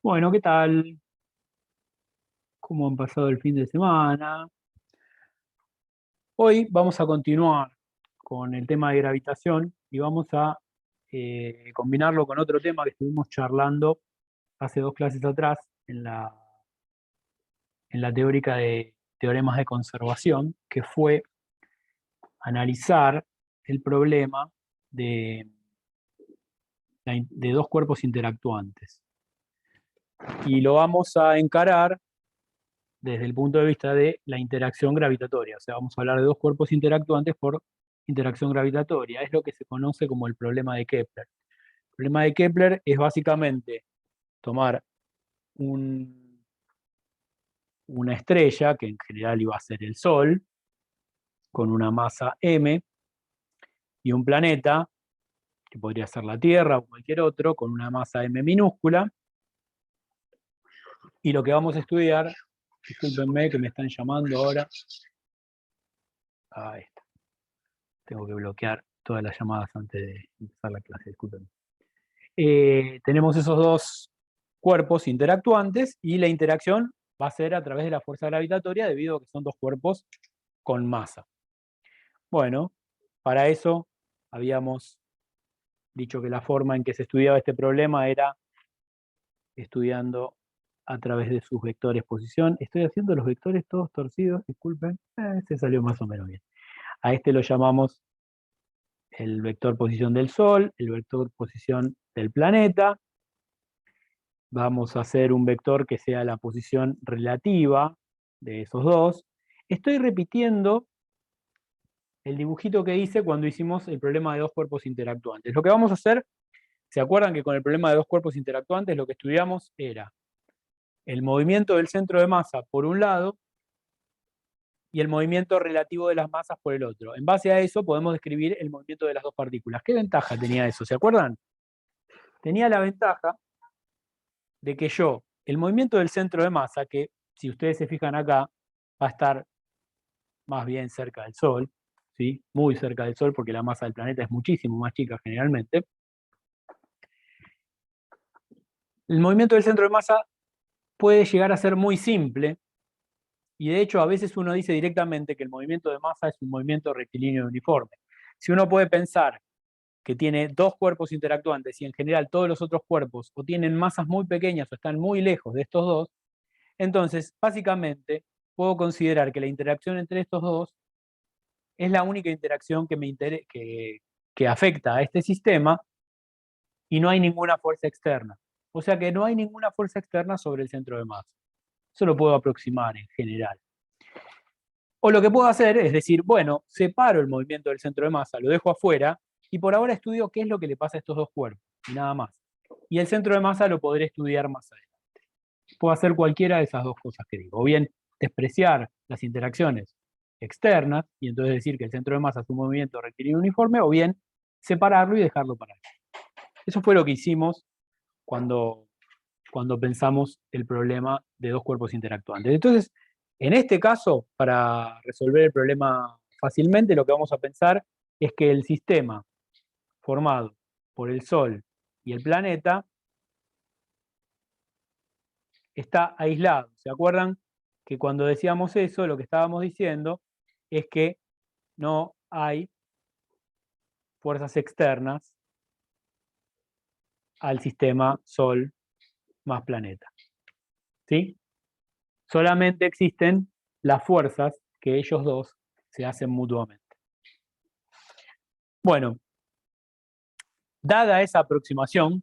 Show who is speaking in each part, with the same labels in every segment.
Speaker 1: Bueno, ¿qué tal? ¿Cómo han pasado el fin de semana? Hoy vamos a continuar con el tema de gravitación y vamos a combinarlo con otro tema que estuvimos charlando hace dos clases atrás en la teórica de teoremas de conservación, que fue analizar el problema de, de dos cuerpos interactuantes. Y lo vamos a encarar desde el punto de vista de la interacción gravitatoria. O sea, vamos a hablar de dos cuerpos interactuantes por interacción gravitatoria. Es lo que se conoce como el problema de Kepler. El problema de Kepler es básicamente tomar una estrella, que en general iba a ser el Sol, con una masa m, y un planeta, que podría ser la Tierra o cualquier otro, con una masa m minúscula. Y lo que vamos a estudiar, discúlpenme que me están llamando ahora. Ahí está. Tengo que bloquear todas las llamadas antes de empezar la clase, discúlpenme. Tenemos esos dos cuerpos interactuantes y la interacción va a ser a través de la fuerza gravitatoria debido a que son dos cuerpos con masa. Bueno, para eso habíamos dicho que la forma en que se estudiaba este problema era estudiando a través de sus vectores posición. Estoy haciendo los vectores todos torcidos, disculpen, se salió más o menos bien. A este lo llamamos el vector posición del Sol, el vector posición del planeta. Vamos a hacer un vector que sea la posición relativa de esos dos. Estoy repitiendo el dibujito que hice cuando hicimos el problema de dos cuerpos interactuantes. Lo que vamos a hacer, ¿se acuerdan que con el problema de dos cuerpos interactuantes lo que estudiamos era el movimiento del centro de masa por un lado y el movimiento relativo de las masas por el otro? En base a eso podemos describir el movimiento de las dos partículas. ¿Qué ventaja tenía eso? ¿Se acuerdan? Tenía la ventaja de que el movimiento del centro de masa, que si ustedes se fijan acá, va a estar más bien cerca del Sol, ¿sí? Muy cerca del Sol, porque la masa del planeta es muchísimo más chica generalmente. El movimiento del centro de masa puede llegar a ser muy simple, y de hecho a veces uno dice directamente que el movimiento de masa es un movimiento rectilíneo uniforme. Si uno puede pensar que tiene dos cuerpos interactuantes y en general todos los otros cuerpos o tienen masas muy pequeñas o están muy lejos de estos dos, entonces básicamente puedo considerar que la interacción entre estos dos es la única interacción que afecta a este sistema y no hay ninguna fuerza externa. O sea que no hay ninguna fuerza externa sobre el centro de masa. Eso lo puedo aproximar en general. O lo que puedo hacer es decir, bueno, separo el movimiento del centro de masa, lo dejo afuera y por ahora estudio qué es lo que le pasa a estos dos cuerpos y nada más. Y el centro de masa lo podré estudiar más adelante. Puedo hacer cualquiera de esas dos cosas que digo. O bien despreciar las interacciones externas y entonces decir que el centro de masa es un movimiento rectilíneo uniforme, o bien separarlo y dejarlo para ahí. Eso fue lo que hicimos cuando pensamos el problema de dos cuerpos interactuantes. Entonces, en este caso, para resolver el problema fácilmente, lo que vamos a pensar es que el sistema formado por el Sol y el planeta está aislado. ¿Se acuerdan que cuando decíamos eso, lo que estábamos diciendo es que no hay fuerzas externas al sistema Sol más planeta? ¿Sí? Solamente existen las fuerzas que ellos dos se hacen mutuamente. Bueno, dada esa aproximación,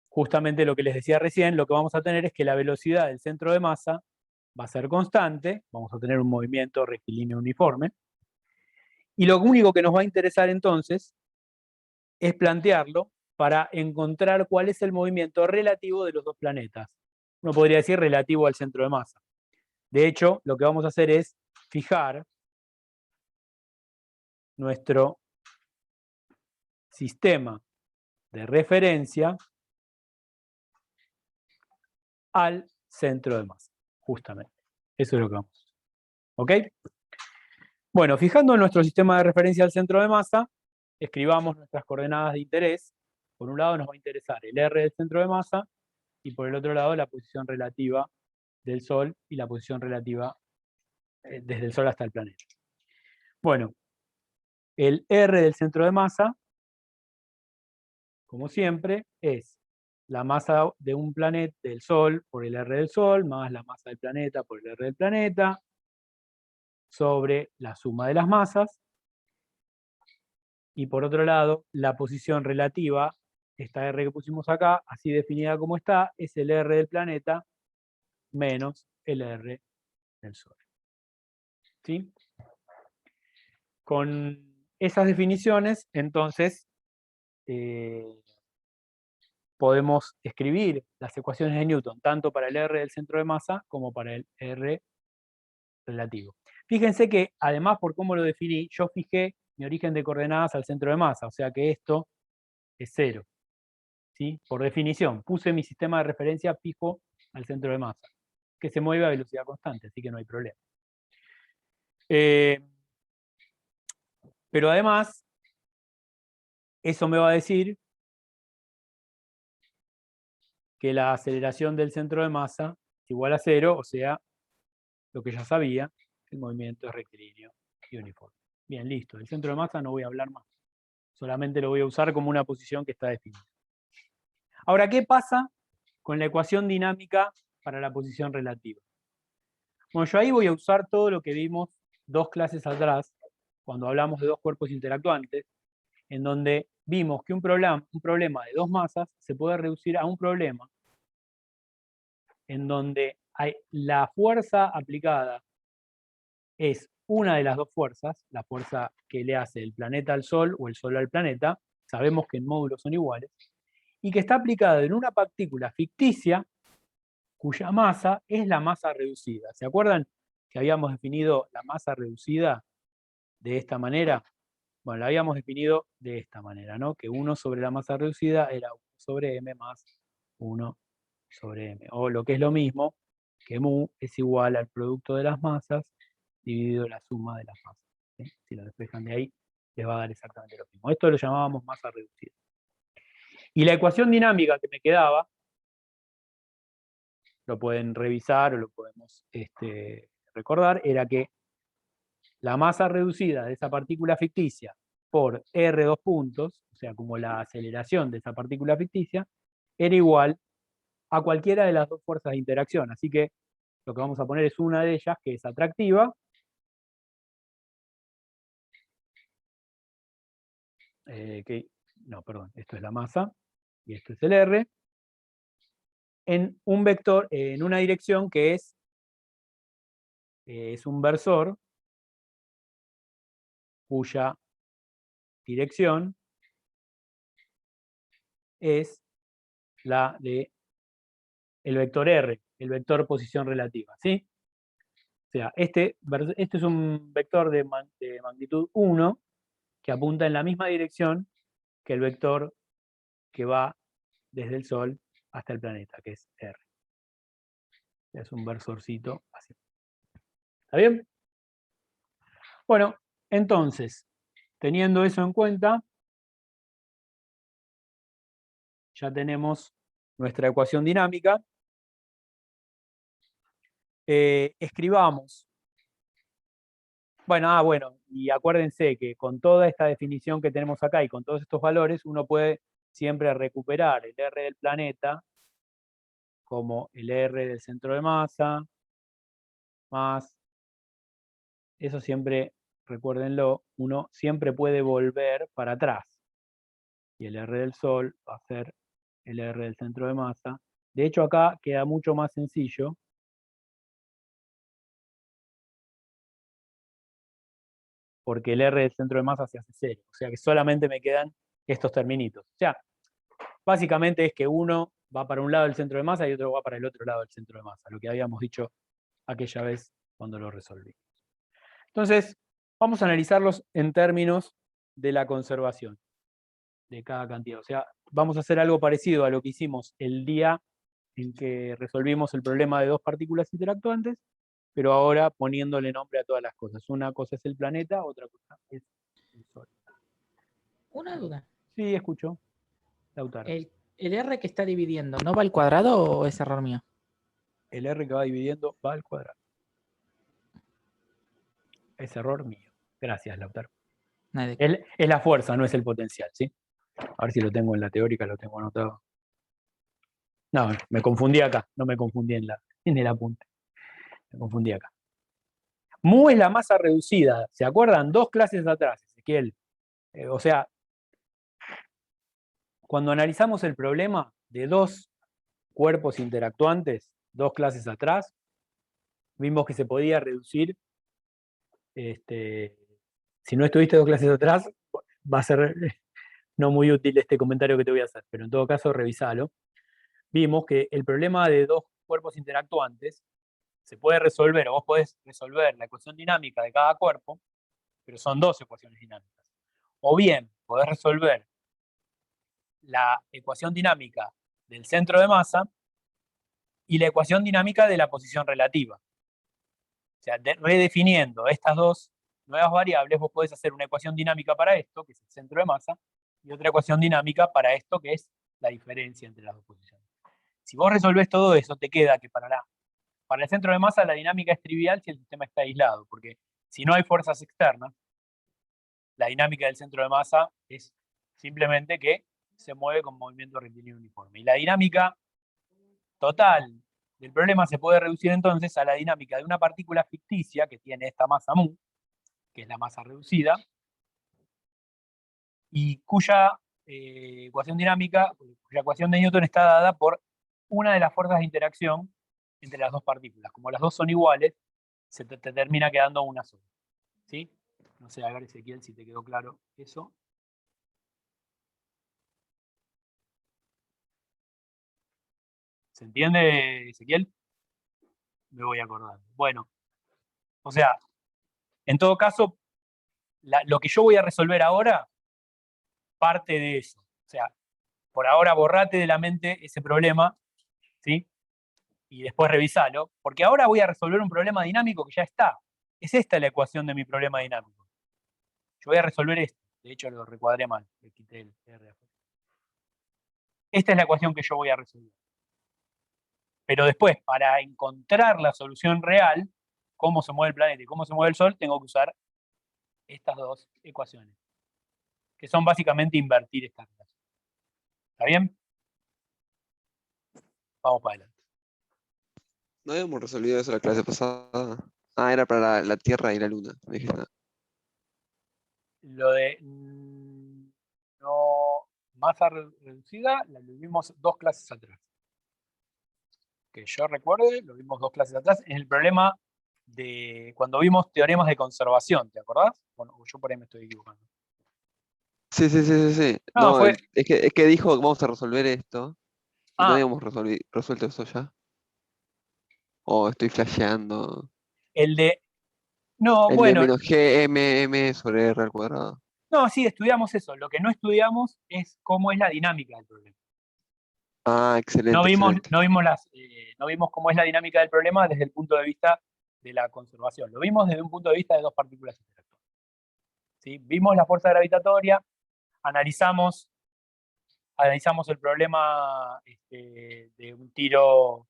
Speaker 1: justamente lo que les decía recién, lo que vamos a tener es que la velocidad del centro de masa va a ser constante, vamos a tener un movimiento rectilíneo uniforme, y lo único que nos va a interesar entonces es plantearlo para encontrar cuál es el movimiento relativo de los dos planetas. Uno podría decir relativo al centro de masa. De hecho, lo que vamos a hacer es fijar nuestro sistema de referencia al centro de masa, justamente. Eso es lo que vamos a hacer. ¿Ok? Bueno, fijando nuestro sistema de referencia al centro de masa, escribamos nuestras coordenadas de interés. Por un lado nos va a interesar el R del centro de masa y por el otro lado la posición relativa del Sol y la posición relativa desde el Sol hasta el planeta. Bueno, el R del centro de masa, como siempre, es la masa de un planeta del Sol por el R del Sol, más la masa del planeta por el R del planeta, sobre la suma de las masas. Y por otro lado, la posición relativa, esta R que pusimos acá, así definida como está, es el R del planeta menos el R del Sol. ¿Sí? Con esas definiciones, entonces, podemos escribir las ecuaciones de Newton, tanto para el R del centro de masa como para el R relativo. Fíjense que, además, por cómo lo definí, yo fijé mi origen de coordenadas al centro de masa, o sea que esto es 0. ¿Sí? Por definición, puse mi sistema de referencia fijo al centro de masa, que se mueve a velocidad constante, así que no hay problema. Pero además, eso me va a decir que la aceleración del centro de masa es igual a 0, o sea, lo que ya sabía, el movimiento es rectilíneo y uniforme. Bien, listo. El centro de masa no voy a hablar más. Solamente lo voy a usar como una posición que está definida. Ahora, ¿qué pasa con la ecuación dinámica para la posición relativa? Bueno, yo ahí voy a usar todo lo que vimos 2 clases atrás, cuando hablamos de 2 cuerpos interactuantes, en donde vimos que un problema de 2 masas se puede reducir a un problema en donde la fuerza aplicada es una de las 2 fuerzas, la fuerza que le hace el planeta al Sol o el Sol al planeta, sabemos que en módulos son iguales, y que está aplicada en una partícula ficticia cuya masa es la masa reducida. ¿Se acuerdan que habíamos definido la masa reducida de esta manera? Bueno, la habíamos definido de esta manera, ¿no? Que 1 sobre la masa reducida era 1 sobre m más 1 sobre m. O lo que es lo mismo, que mu es igual al producto de las masas dividido la suma de las masas. ¿Sí? Si lo despejan de ahí, les va a dar exactamente lo mismo. Esto lo llamábamos masa reducida. Y la ecuación dinámica que me quedaba, lo pueden revisar o lo podemos recordar, era que la masa reducida de esa partícula ficticia por R dos puntos, o sea, como la aceleración de esa partícula ficticia, era igual a cualquiera de las 2 fuerzas de interacción. Así que lo que vamos a poner es una de ellas, que es atractiva, no, perdón, esto es la masa, y esto es el R, en un vector, en una dirección que es un versor, cuya dirección es la de el vector R, el vector posición relativa, ¿sí? O sea, este es un vector de magnitud 1 que apunta en la misma dirección que el vector que va desde el Sol hasta el planeta, que es R. Es un versorcito así. ¿Está bien? Bueno, entonces, teniendo eso en cuenta, ya tenemos nuestra ecuación dinámica. Escribamos. Bueno, y acuérdense que con toda esta definición que tenemos acá y con todos estos valores, uno puede siempre recuperar el R del planeta como el R del centro de masa, más, eso siempre, recuérdenlo, uno siempre puede volver para atrás. Y el R del Sol va a ser el R del centro de masa. De hecho, acá queda mucho más sencillo. Porque el R del centro de masa se hace 0. O sea que solamente me quedan estos terminitos. O sea, básicamente es que uno va para un lado del centro de masa y otro va para el otro lado del centro de masa, lo que habíamos dicho aquella vez cuando lo resolví. Entonces, vamos a analizarlos en términos de la conservación de cada cantidad. O sea, vamos a hacer algo parecido a lo que hicimos el día en que resolvimos el problema de 2 partículas interactuantes, pero ahora poniéndole nombre a todas las cosas. Una cosa es el planeta, otra cosa es el Sol.
Speaker 2: Una duda.
Speaker 1: Sí, escucho. Lautaro.
Speaker 2: ¿El R que está dividiendo no va al cuadrado o es error mío?
Speaker 1: El R que va dividiendo va al cuadrado. Es error mío. Gracias, Lautaro. Es la fuerza, no es el potencial, ¿sí? A ver si lo tengo en la teórica, lo tengo anotado. No, me confundí acá, no me confundí en el apunte. Me confundí acá. Mu es la masa reducida, ¿se acuerdan? 2 clases atrás, Ezequiel. O sea, cuando analizamos el problema de 2 cuerpos interactuantes, 2 clases atrás, vimos que se podía reducir, si no estuviste 2 clases atrás, va a ser no muy útil este comentario que te voy a hacer, pero en todo caso revisalo. Vimos que el problema de 2 cuerpos interactuantes se puede resolver, o vos podés resolver la ecuación dinámica de cada cuerpo, pero son 2 ecuaciones dinámicas. O bien, podés resolver la ecuación dinámica del centro de masa y la ecuación dinámica de la posición relativa. O sea, redefiniendo estas 2 nuevas variables, vos podés hacer una ecuación dinámica para esto, que es el centro de masa, y otra ecuación dinámica para esto, que es la diferencia entre las 2 posiciones. Si vos resolvés todo eso, te queda que para el centro de masa la dinámica es trivial si el sistema está aislado, porque si no hay fuerzas externas, la dinámica del centro de masa es simplemente que se mueve con movimiento rectilíneo uniforme. Y la dinámica total del problema se puede reducir entonces a la dinámica de una partícula ficticia que tiene esta masa mu, que es la masa reducida, y cuya ecuación dinámica, cuya ecuación de Newton está dada por una de las fuerzas de interacción entre las 2 partículas. Como las 2 son iguales, se te termina quedando una sola. ¿Sí? No sé, a ver, Ezequiel, si te quedó claro eso. ¿Se entiende, Ezequiel? Me voy acordando. Bueno, o sea, en todo caso, lo que yo voy a resolver ahora parte de eso. O sea, por ahora borrate de la mente ese problema, ¿sí? Y después revisalo, porque ahora voy a resolver un problema dinámico que ya está. Es esta la ecuación de mi problema dinámico. Yo voy a resolver esto. De hecho, lo recuadré mal. Le quité el R. Esta es la ecuación que yo voy a resolver. Pero después, para encontrar la solución real, cómo se mueve el planeta y cómo se mueve el Sol, tengo que usar estas 2 ecuaciones, que son básicamente invertir esta relación. ¿Está bien? Vamos para adelante.
Speaker 3: No habíamos resolvido eso la clase pasada. Ah, era para la Tierra y la Luna. No dije nada.
Speaker 1: Lo de no masa reducida, lo vimos 2 clases atrás. Que yo recuerde, lo vimos 2 clases atrás. En el problema de cuando vimos teoremas de conservación, ¿te acordás? Bueno, yo por ahí me estoy equivocando.
Speaker 3: Sí.
Speaker 1: No,
Speaker 3: No,
Speaker 1: fue.
Speaker 3: es que dijo que vamos a resolver esto. Y no
Speaker 1: Ah,
Speaker 3: habíamos resuelto eso ya. O estoy flasheando.
Speaker 1: el de. No,
Speaker 3: El de
Speaker 1: bueno,
Speaker 3: menos G, M sobre R al cuadrado.
Speaker 1: no, sí, estudiamos eso. Lo que no estudiamos es cómo es la dinámica del problema.
Speaker 3: Ah,
Speaker 1: No
Speaker 3: excelente,
Speaker 1: vimos,
Speaker 3: excelente.
Speaker 1: no vimos no vimos cómo es la dinámica del problema desde el punto de vista de la conservación. Lo vimos desde un punto de vista de 2 partículas interactuantes. ¿Sí? Vimos la fuerza gravitatoria, analizamos el problema de un tiro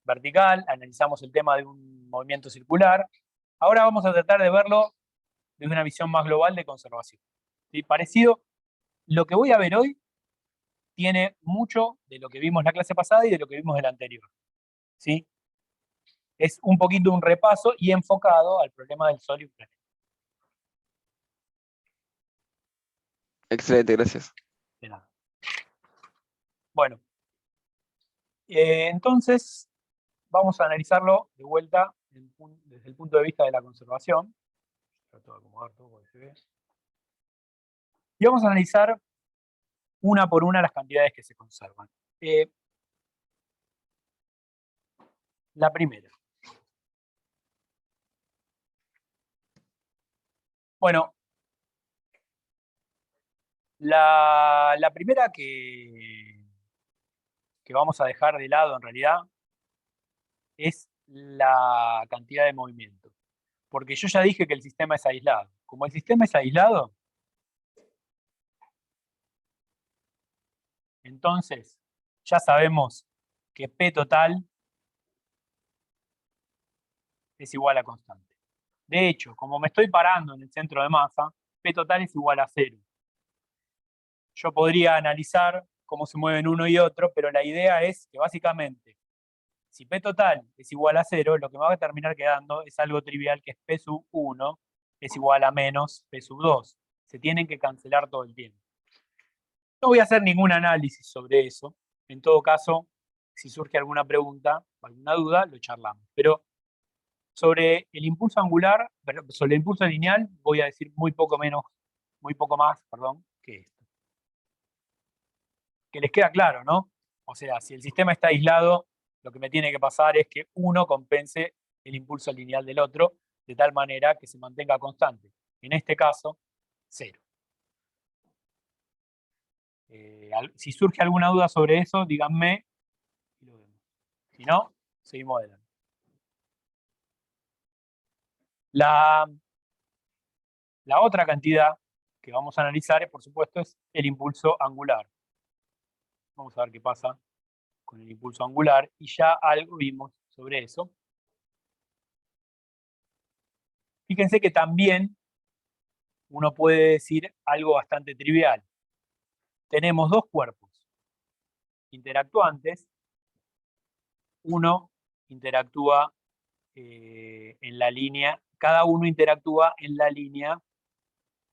Speaker 1: vertical, analizamos el tema de un movimiento circular. Ahora vamos a tratar de verlo desde una visión más global de conservación. ¿Sí? Parecido, lo que voy a ver hoy tiene mucho de lo que vimos la clase pasada y de lo que vimos en la anterior. ¿Sí? Es un poquito un repaso y enfocado al problema del Sol y un planeta.
Speaker 3: Excelente, gracias.
Speaker 1: De nada. Bueno, entonces vamos a analizarlo de vuelta desde el punto de vista de la conservación. Trato de acomodar todo porque se ve. Y vamos a analizar una por una las cantidades que se conservan. La primera. Bueno, la primera que vamos a dejar de lado en realidad es la cantidad de movimiento. Porque yo ya dije que el sistema es aislado. Como el sistema es aislado, entonces ya sabemos que P total es igual a constante. De hecho, como me estoy parando en el centro de masa, P total es igual a 0. Yo podría analizar cómo se mueven uno y otro, pero la idea es que básicamente, si P total es igual a 0, lo que me va a terminar quedando es algo trivial, que es P sub 1 es igual a menos P sub 2. Se tienen que cancelar todo el tiempo. No voy a hacer ningún análisis sobre eso. En todo caso, si surge alguna pregunta o alguna duda, lo charlamos. Pero sobre el impulso angular, sobre el impulso lineal, voy a decir muy poco más, que esto. Que les queda claro, ¿no? O sea, si el sistema está aislado, lo que me tiene que pasar es que uno compense el impulso lineal del otro, de tal manera que se mantenga constante. En este caso, 0. Si surge alguna duda sobre eso, díganme y lo vemos. Si no, seguimos adelante. La otra cantidad que vamos a analizar, por supuesto, es el impulso angular. Vamos a ver qué pasa con el impulso angular, y ya algo vimos sobre eso. Fíjense que también uno puede decir algo bastante trivial. Tenemos dos cuerpos interactuantes. Uno interactúa en la línea, cada uno interactúa en la línea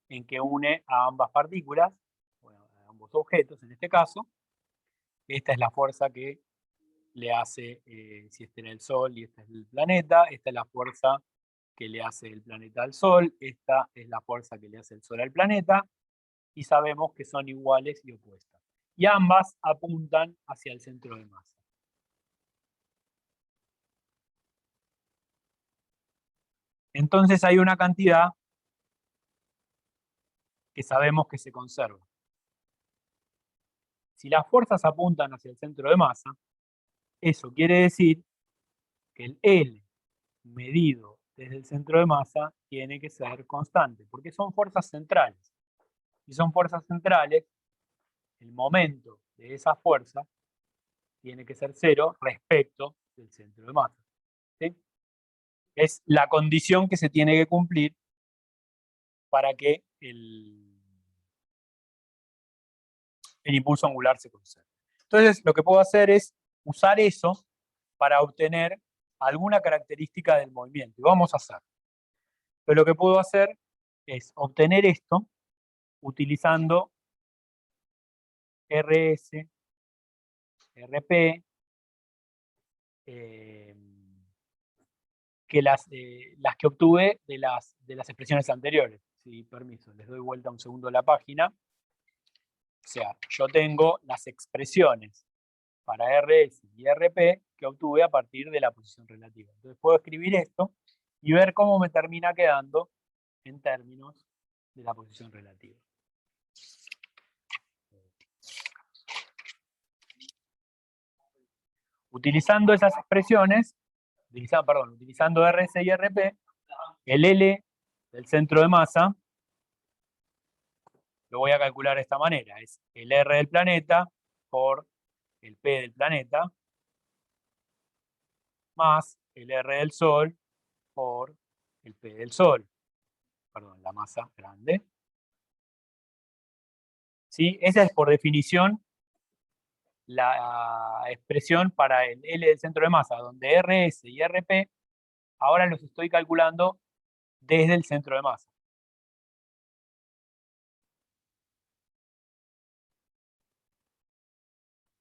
Speaker 1: en que une a ambas partículas, bueno, a ambos objetos en este caso. Esta es la fuerza que le hace, si este era el Sol y este es el planeta, esta es la fuerza que le hace el planeta al Sol, esta es la fuerza que le hace el Sol al planeta, y sabemos que son iguales y opuestas. Y ambas apuntan hacia el centro de masa. Entonces hay una cantidad que sabemos que se conserva. Si las fuerzas apuntan hacia el centro de masa, eso quiere decir que el L medido desde el centro de masa tiene que ser constante, porque son fuerzas centrales. Si son fuerzas centrales, el momento de esa fuerza tiene que ser 0 respecto del centro de masa. ¿Sí? Es la condición que se tiene que cumplir para que el impulso angular se conserve. Entonces, lo que puedo hacer es usar eso para obtener alguna característica del movimiento. Y vamos a hacer. Pero lo que puedo hacer es obtener esto utilizando RS, RP, que las que obtuve de las expresiones anteriores. Sí, permiso, les doy vuelta un segundo a la página. O sea, yo tengo las expresiones para RS y RP que obtuve a partir de la posición relativa. Entonces puedo escribir esto y ver cómo me termina quedando en términos de la posición relativa. Utilizando esas expresiones, utilizando RS y RP, el L del centro de masa lo voy a calcular de esta manera. Es el R del planeta por el P del planeta más el R del Sol por el P del Sol. Perdón, la masa grande. ¿Sí? Esa es por definición la expresión para el L del centro de masa, donde RS y RP ahora los estoy calculando desde el centro de masa.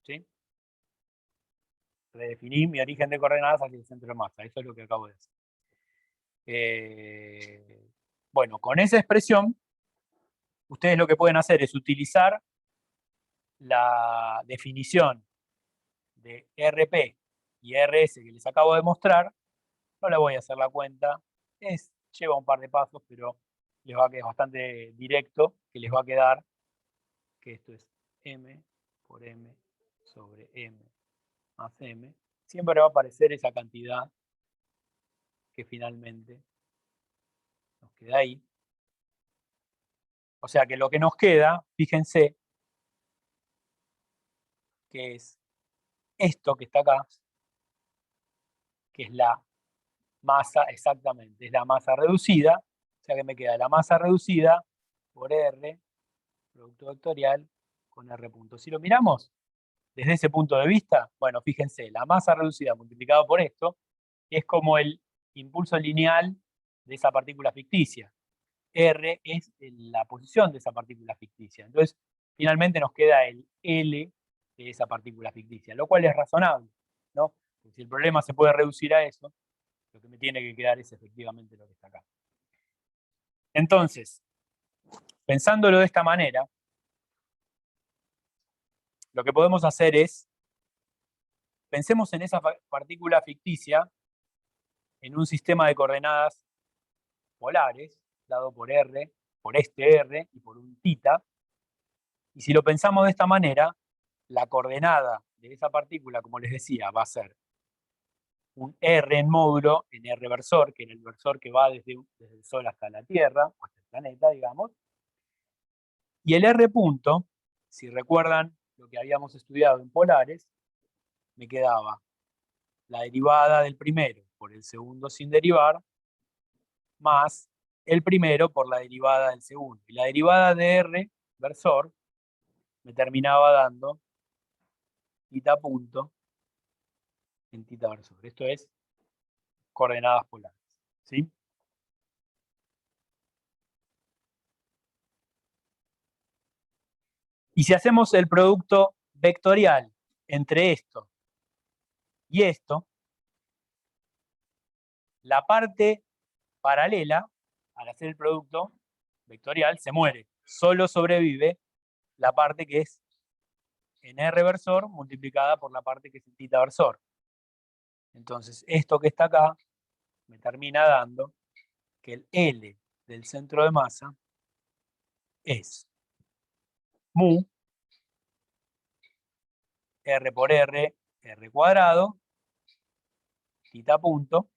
Speaker 1: ¿Sí? Redefiní mi origen de coordenadas hacia el centro de masa. Eso es lo que acabo de hacer. Bueno, con esa expresión, ustedes lo que pueden hacer es utilizar la definición de RP y RS que les acabo de mostrar. No le voy a hacer la cuenta, lleva un par de pasos, pero les va a quedar bastante directo, que les va a quedar que esto es M por M sobre M más M. Siempre va a aparecer esa cantidad que finalmente nos queda ahí. O sea que lo que nos queda, fíjense, que es esto que está acá, que es la masa, exactamente, es la masa reducida, o sea que me queda la masa reducida por R, producto vectorial, con R punto. Si lo miramos desde ese punto de vista, bueno, fíjense, la masa reducida multiplicado por esto es como el impulso lineal de esa partícula ficticia. R es la posición de esa partícula ficticia. Entonces, finalmente nos queda el L de esa partícula ficticia, lo cual es razonable, ¿no? Porque si el problema se puede reducir a eso, lo que me tiene que quedar es efectivamente lo que está acá. Entonces, pensándolo de esta manera, lo que podemos hacer es, pensemos en esa partícula ficticia en un sistema de coordenadas polares, dado por R, por este R y por un θ. Y si lo pensamos de esta manera, la coordenada de esa partícula, como les decía, va a ser un R en módulo en R versor, que es el versor que va desde el Sol hasta la Tierra, o hasta el planeta, digamos. Y el R punto, si recuerdan lo que habíamos estudiado en polares, me quedaba la derivada del primero por el segundo sin derivar, más el primero por la derivada del segundo. Y la derivada de R versor me terminaba dando θ punto en θ versor. Esto es coordenadas polares, ¿sí? Y si hacemos el producto vectorial entre esto y esto, la parte paralela, al hacer el producto vectorial, se muere. Solo sobrevive la parte que es en R versor multiplicada por la parte que es en θ versor. Entonces, esto que está acá me termina dando que el L del centro de masa es mu R por R, R cuadrado, θ punto.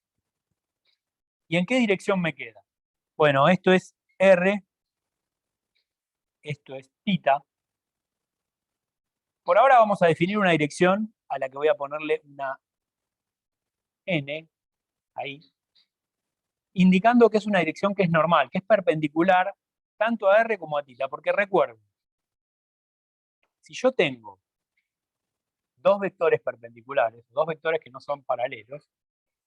Speaker 1: ¿Y en qué dirección me queda? Bueno, esto es R, esto es θ. Por ahora vamos a definir una dirección a la que voy a ponerle una N, ahí, indicando que es una dirección que es normal, que es perpendicular tanto a R como a θ, porque recuerden, si yo tengo dos vectores perpendiculares, dos vectores que no son paralelos,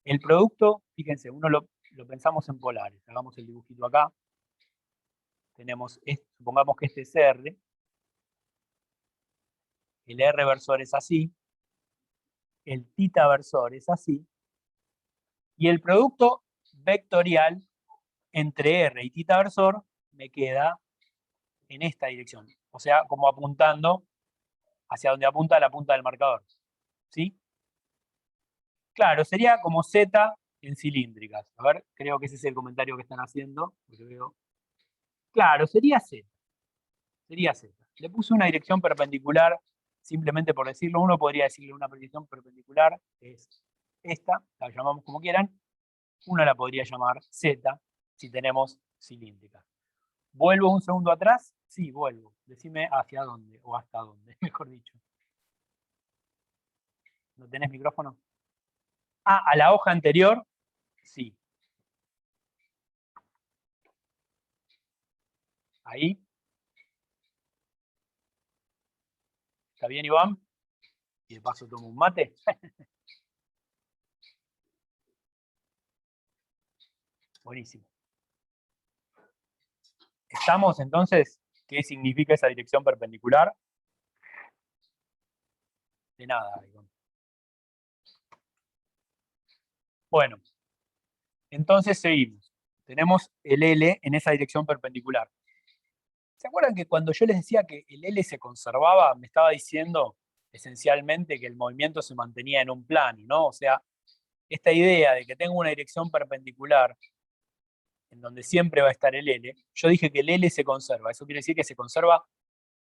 Speaker 1: el producto, fíjense, uno lo pensamos en polares, hagamos el dibujito acá, tenemos, supongamos que este es R, el R versor es así, el θ versor es así, y el producto vectorial entre R y θ versor me queda en esta dirección, o sea, como apuntando hacia donde apunta la punta del marcador, ¿sí? Claro, sería como Z en cilíndricas. A ver, creo que ese es el comentario que están haciendo, porque veo. Claro, sería Z. Sería Z. Le puse una dirección perpendicular, simplemente por decirlo. Uno podría decirle una dirección perpendicular, es esta, la llamamos como quieran. Uno la podría llamar Z, si tenemos cilíndricas. ¿Vuelvo un segundo atrás? Sí, vuelvo. Decime hacia dónde, o hasta dónde, mejor dicho. ¿No tenés micrófono? Ah, a la hoja anterior, sí. Ahí. ¿Está bien, Iván? Y de paso tomo un mate. Buenísimo. ¿Estamos entonces? ¿Qué significa esa dirección perpendicular? De nada, Iván. Bueno, entonces seguimos. Tenemos el L en esa dirección perpendicular. ¿Se acuerdan que cuando yo les decía que el L se conservaba, me estaba diciendo esencialmente que el movimiento se mantenía en un plano, ¿no? O sea, esta idea de que tengo una dirección perpendicular en donde siempre va a estar el L, yo dije que el L se conserva. Eso quiere decir que se conserva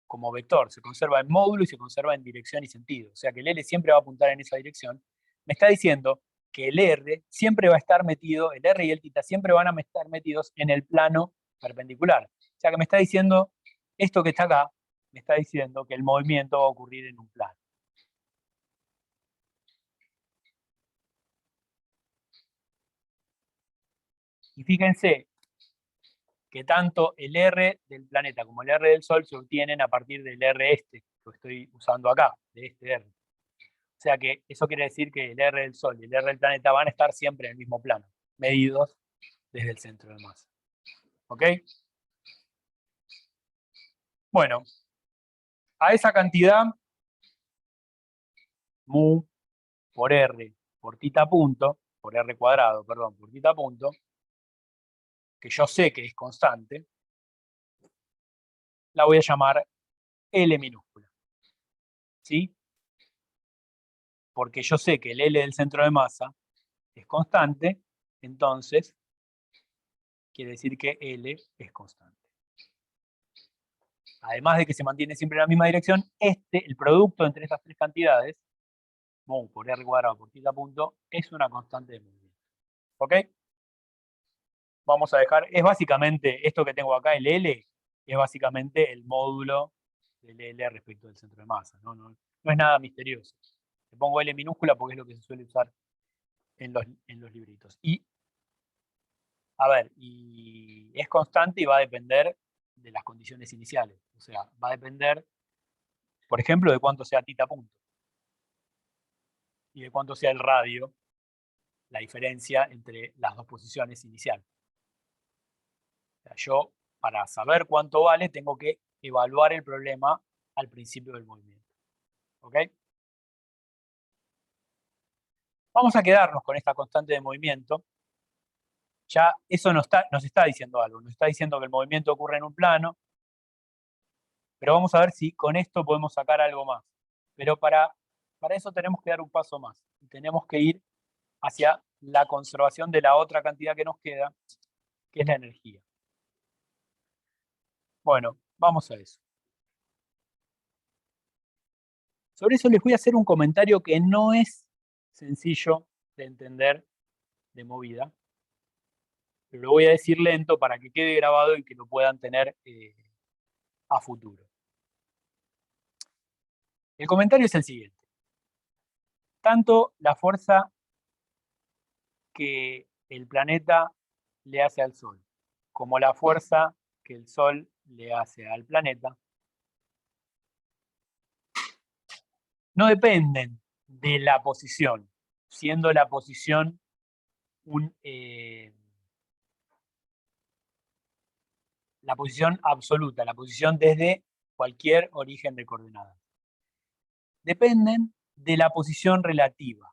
Speaker 1: como vector, se conserva en módulo y se conserva en dirección y sentido. O sea que el L siempre va a apuntar en esa dirección. Me está diciendo que el R siempre va a estar metido, el R y el θ siempre van a estar metidos en el plano perpendicular. O sea que me está diciendo, esto que está acá, me está diciendo que el movimiento va a ocurrir en un plano. Y fíjense que tanto el R del planeta como el R del Sol se obtienen a partir del R este, que estoy usando acá, de este R. O sea que eso quiere decir que el R del Sol y el R del planeta van a estar siempre en el mismo plano, medidos desde el centro de masa. ¿Ok? Bueno, a esa cantidad, mu por R por tita punto, por R cuadrado, perdón, por tita punto, que yo sé que es constante, la voy a llamar L minúscula. ¿Sí? Porque yo sé que el L del centro de masa es constante, entonces quiere decir que L es constante. Además de que se mantiene siempre en la misma dirección, el producto entre estas tres cantidades, mu por R cuadrado por tita punto, es una constante de movimiento. ¿Ok? Vamos a dejar, es básicamente, esto que tengo acá, el L, es básicamente el módulo del L respecto del centro de masa. No es nada misterioso. Le pongo L minúscula porque es lo que se suele usar en los libritos. Y, a ver, y es constante y va a depender de las condiciones iniciales. O sea, va a depender, por ejemplo, de cuánto sea tita punto. Y de cuánto sea el radio, la diferencia entre las dos posiciones iniciales. O sea, yo, para saber cuánto vale, tengo que evaluar el problema al principio del movimiento. ¿Ok? Vamos a quedarnos con esta constante de movimiento. Ya eso nos está diciendo algo. Nos está diciendo que el movimiento ocurre en un plano. Pero vamos a ver si con esto podemos sacar algo más. Pero para eso tenemos que dar un paso más. Y tenemos que ir hacia la conservación de la otra cantidad que nos queda, que es la energía. Bueno, vamos a eso. Sobre eso les voy a hacer un comentario que no es sencillo de entender de movida, pero lo voy a decir lento para que quede grabado y que lo puedan tener a futuro. El comentario es el siguiente. Tanto la fuerza que el planeta le hace al Sol, como la fuerza que el Sol le hace al planeta, no dependen de la posición, siendo la posición la posición absoluta, la posición desde cualquier origen de coordenadas. Dependen de la posición relativa.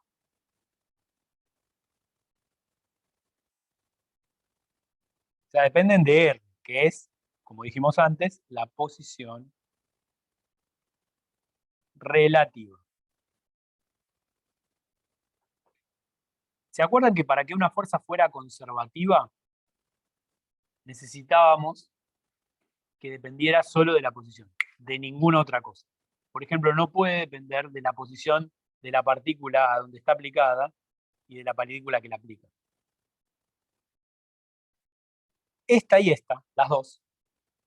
Speaker 1: O sea, dependen de R, que es, como dijimos antes, la posición relativa. ¿Se acuerdan que para que una fuerza fuera conservativa necesitábamos que dependiera solo de la posición, de ninguna otra cosa? Por ejemplo, no puede depender de la posición de la partícula a donde está aplicada y de la partícula que la aplica. Esta y esta, las dos,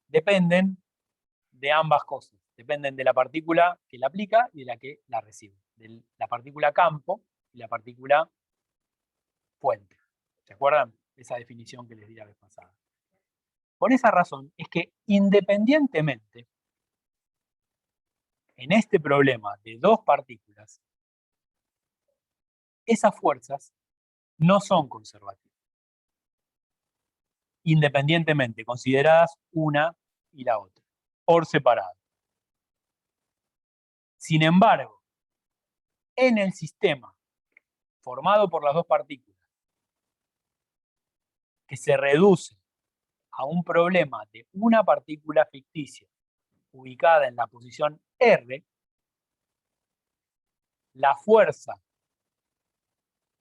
Speaker 1: dependen de ambas cosas. Dependen de la partícula que la aplica y de la que la recibe. De la partícula campo y la partícula fuente. ¿Se acuerdan? Esa definición que les di la vez pasada. Por esa razón es que independientemente, en este problema de dos partículas, esas fuerzas no son conservativas. Independientemente, consideradas una y la otra, por separado. Sin embargo, en el sistema formado por las dos partículas, que se reduce a un problema de una partícula ficticia ubicada en la posición R, la fuerza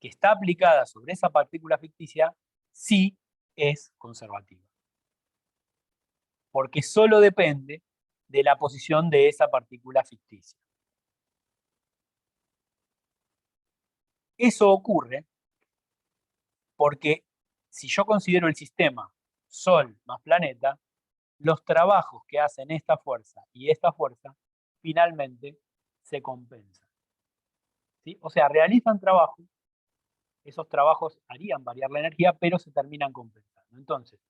Speaker 1: que está aplicada sobre esa partícula ficticia sí es conservativa. Porque solo depende de la posición de esa partícula ficticia. Eso ocurre porque si yo considero el sistema Sol más planeta, los trabajos que hacen esta fuerza y esta fuerza finalmente se compensan. ¿Sí? O sea, realizan trabajo esos trabajos harían variar la energía, pero se terminan compensando. Entonces,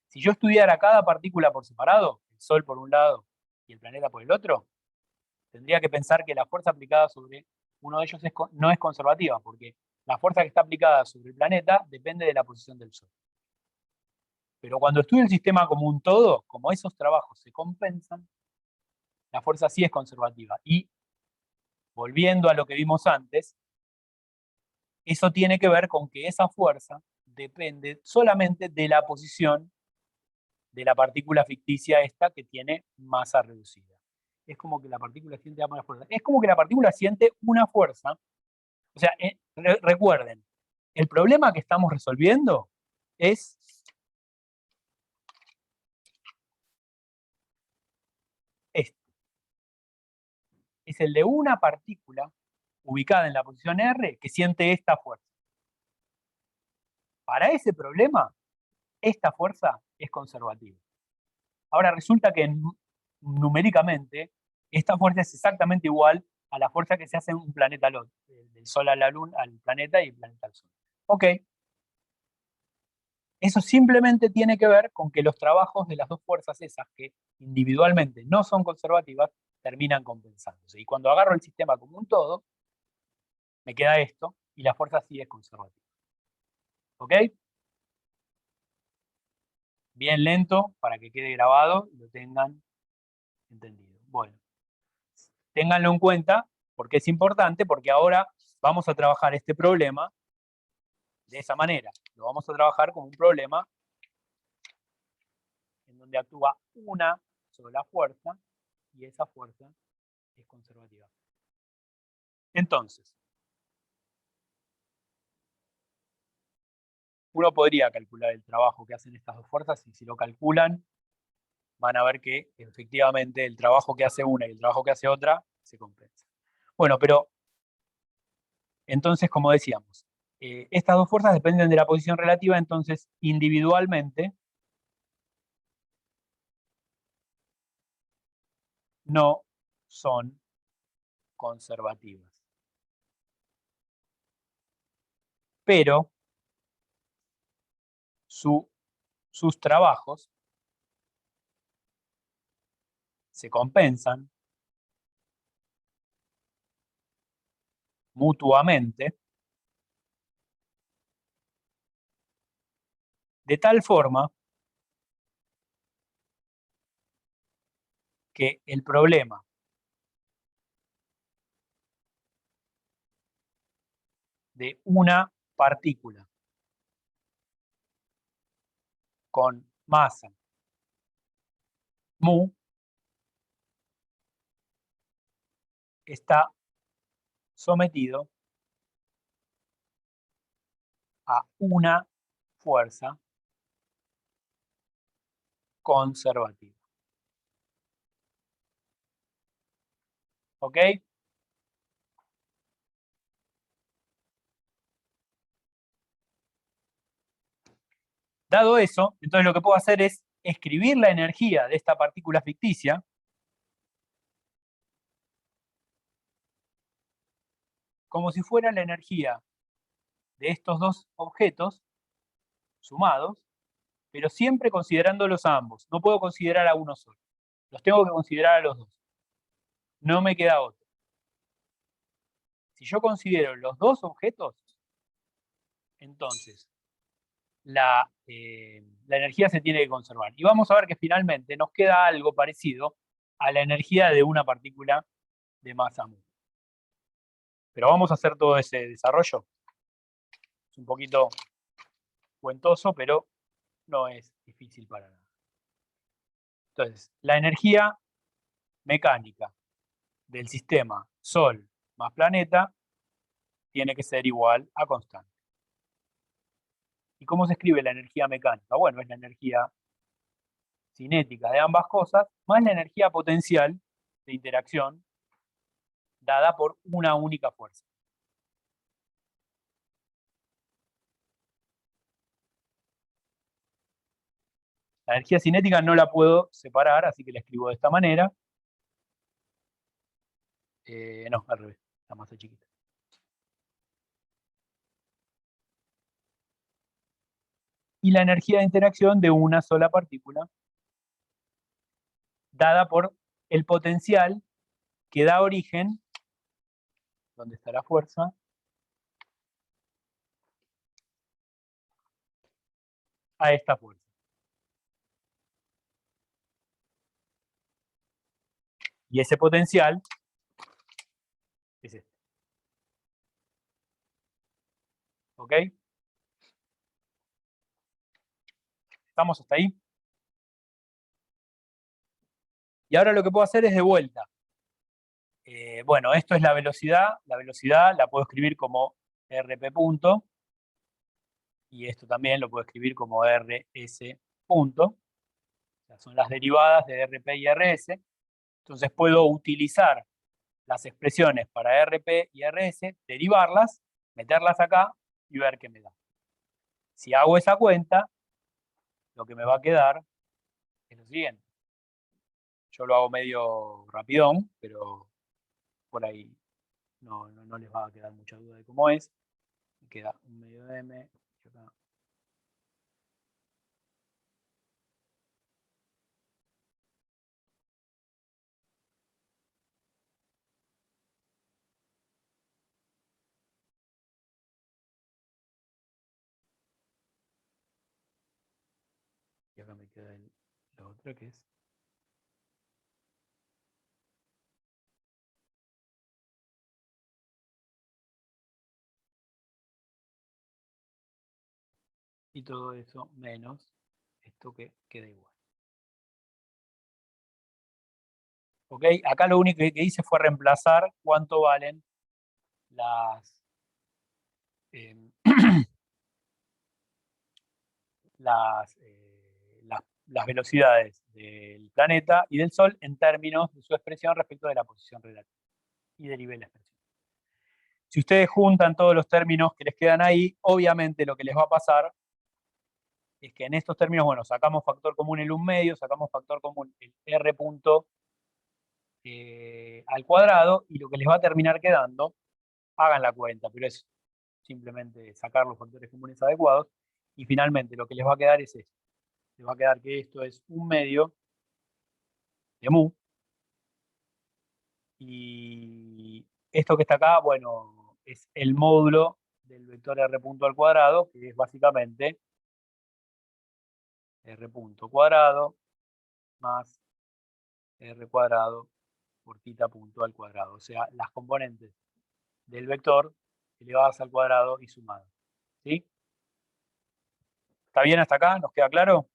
Speaker 1: si yo estudiara cada partícula por separado, el Sol por un lado y el planeta por el otro, tendría que pensar que la fuerza aplicada sobre uno de ellos no es conservativa, porque la fuerza que está aplicada sobre el planeta depende de la posición del Sol. Pero cuando estudio el sistema como un todo, como esos trabajos se compensan, la fuerza sí es conservativa. Y volviendo a lo que vimos antes, eso tiene que ver con que esa fuerza depende solamente de la posición de la partícula ficticia esta que tiene masa reducida. Es como que la partícula siente una fuerza. Es como que la partícula siente una fuerza. O sea, recuerden, el problema que estamos resolviendo es este. Es el de una partícula ubicada en la posición R que siente esta fuerza. Para ese problema, esta fuerza es conservativa. Ahora resulta que numéricamente esta fuerza es exactamente igual a la fuerza que se hace en un planeta al otro, del Sol a la Luna, al planeta y el planeta al Sol. Ok. Eso simplemente tiene que ver con que los trabajos de las dos fuerzas esas, que individualmente no son conservativas, terminan compensándose. Y cuando agarro el sistema como un todo, me queda esto, y la fuerza sí es conservativa. ¿Ok? Bien lento para que quede grabado y lo tengan entendido. Bueno, ténganlo en cuenta porque es importante, porque ahora vamos a trabajar este problema de esa manera. Lo vamos a trabajar como un problema en donde actúa una sola fuerza y esa fuerza es conservativa. Entonces, uno podría calcular el trabajo que hacen estas dos fuerzas y si lo calculan van a ver que efectivamente el trabajo que hace una y el trabajo que hace otra se compensa. Bueno, pero entonces, como decíamos, estas dos fuerzas dependen de la posición relativa, entonces individualmente no son conservativas. Pero sus trabajos se compensan mutuamente de tal forma que el problema de una partícula con masa mu está sometido a una fuerza conservativa. ¿Ok? Dado eso, entonces lo que puedo hacer es escribir la energía de esta partícula ficticia como si fuera la energía de estos dos objetos sumados, pero siempre considerándolos a ambos. No puedo considerar a uno solo. Los tengo que considerar a los dos. No me queda otro. Si yo considero los dos objetos, entonces la energía se tiene que conservar. Y vamos a ver que finalmente nos queda algo parecido a la energía de una partícula de masa mu. Pero vamos a hacer todo ese desarrollo. Es un poquito cuentoso, pero no es difícil para nada. Entonces, la energía mecánica del sistema Sol más planeta tiene que ser igual a constante. ¿Y cómo se escribe la energía mecánica? Bueno, es la energía cinética de ambas cosas, más la energía potencial de interacción dada por una única fuerza. La energía cinética no la puedo separar, así que la escribo de esta manera. No, al revés, la masa chiquita. y la energía de interacción de una sola partícula, dada por el potencial que da origen, ¿dónde está la fuerza? A esta fuerza. Y ese potencial es este. ¿Ok? ¿Estamos hasta ahí? Y ahora lo que puedo hacer es de vuelta. Bueno, esto es la velocidad. La velocidad la puedo escribir como RP punto. Y esto también lo puedo escribir como RS punto. O sea, son las derivadas de RP y RS. Entonces puedo utilizar las expresiones para RP y RS, derivarlas, meterlas acá y ver qué me da. Si hago esa cuenta, lo que me va a quedar es lo siguiente. Yo lo hago medio rapidón, pero por ahí no les va a quedar mucha duda de cómo es. Me queda un medio m, y acá. Y acá me queda la otra que es. Y todo eso menos esto que queda igual. ¿Ok? Acá lo único que hice fue reemplazar cuánto valen las, las velocidades del planeta y del Sol en términos de su expresión respecto de la posición relativa. Y derivé la expresión. Si ustedes juntan todos los términos que les quedan ahí, obviamente lo que les va a pasar es que en estos términos, bueno, sacamos factor común el 1/2, sacamos factor común el R punto al cuadrado, y lo que les va a terminar quedando, hagan la cuenta, pero es simplemente sacar los factores comunes adecuados, y finalmente lo que les va a quedar es esto. Les va a quedar que esto es 1/2 de mu, y esto que está acá, bueno, es el módulo del vector R punto al cuadrado, que es básicamente R punto cuadrado más R cuadrado por θ punto al cuadrado. O sea, las componentes del vector elevadas al cuadrado y sumadas. ¿Sí? ¿Está bien hasta acá? ¿Nos queda claro?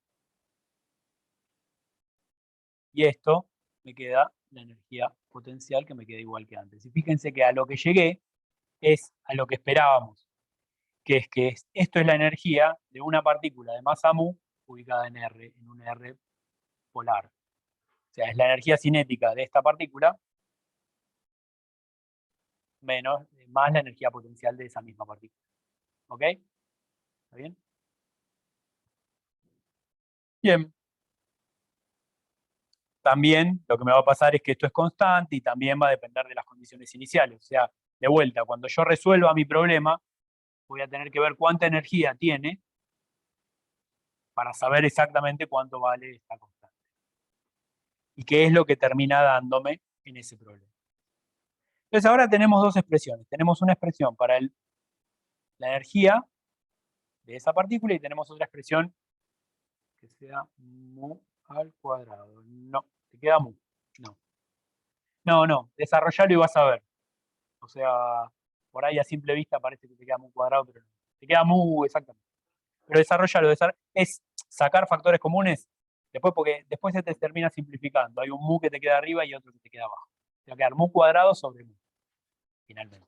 Speaker 1: Y esto me queda la energía potencial, que me queda igual que antes. Y fíjense que a lo que llegué es a lo que esperábamos, que es que esto es la energía de una partícula de masa mu ubicada en R, en un R polar. O sea, es la energía cinética de esta partícula más la energía potencial de esa misma partícula. ¿Ok? ¿Está bien? Bien. También lo que me va a pasar es que esto es constante y también va a depender de las condiciones iniciales. O sea, de vuelta, cuando yo resuelva mi problema, voy a tener que ver cuánta energía tiene para saber exactamente cuánto vale esta constante. Y qué es lo que termina dándome en ese problema. Entonces ahora tenemos dos expresiones. Tenemos una expresión para la energía de esa partícula y tenemos otra expresión que sea mu al cuadrado. No, te queda mu. No, desarrollalo y vas a ver. O sea, por ahí a simple vista parece que te queda mu cuadrado, pero no. Te queda mu exactamente. Pero desarrollalo, es sacar factores comunes, después porque después se te termina simplificando. Hay un mu que te queda arriba y otro que te queda abajo. Te va a quedar mu cuadrado sobre mu, finalmente.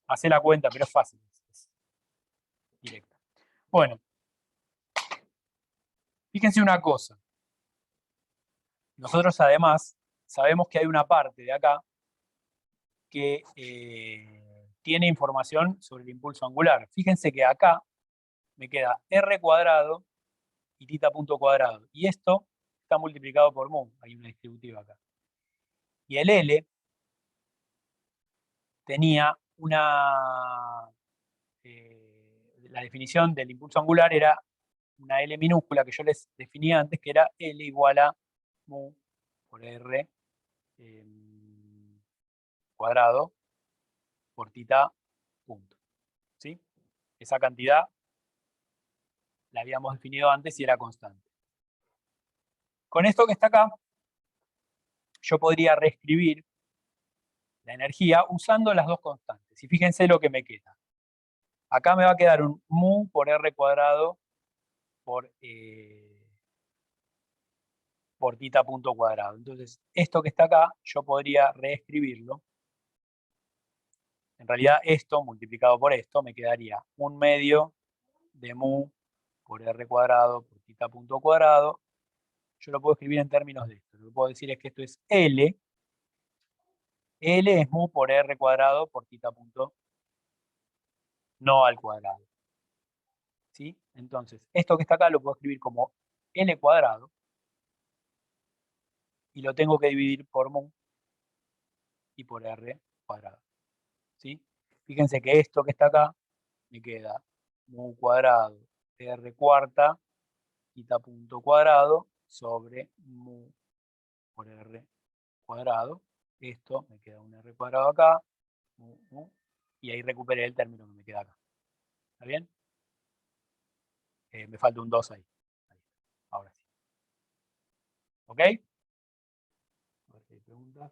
Speaker 1: Hacé la cuenta, pero es fácil. Es directa. Bueno, fíjense una cosa. Nosotros además sabemos que hay una parte de acá que tiene información sobre el impulso angular. Fíjense que acá me queda r cuadrado y θ punto cuadrado. Y esto está multiplicado por mu. Hay una distributiva acá. Y el L tenía una... la definición del impulso angular era una L minúscula que yo les definí antes, que era L igual a mu por R cuadrado por tita punto. ¿Sí? Esa cantidad la habíamos definido antes y era constante. Con esto que está acá, yo podría reescribir la energía usando las dos constantes. Y fíjense lo que me queda. Acá me va a quedar un mu por R cuadrado por tita punto cuadrado. Entonces, esto que está acá, yo podría reescribirlo. En realidad, esto multiplicado por esto me quedaría 1/2 de mu por R cuadrado por tita punto cuadrado. Yo lo puedo escribir en términos de esto. Lo que puedo decir es que esto es L. L es mu por R cuadrado por tita punto no al cuadrado. ¿Sí? Entonces, esto que está acá lo puedo escribir como L cuadrado. Y lo tengo que dividir por mu y por R cuadrado. ¿Sí? Fíjense que esto que está acá me queda mu cuadrado R cuarta tita punto cuadrado sobre mu por R cuadrado. Esto me queda un R cuadrado acá, mu, y ahí recuperé el término que me queda acá. ¿Está bien? Me falta un 2 ahí. Ahora sí. ¿Ok? A ver si hay preguntas.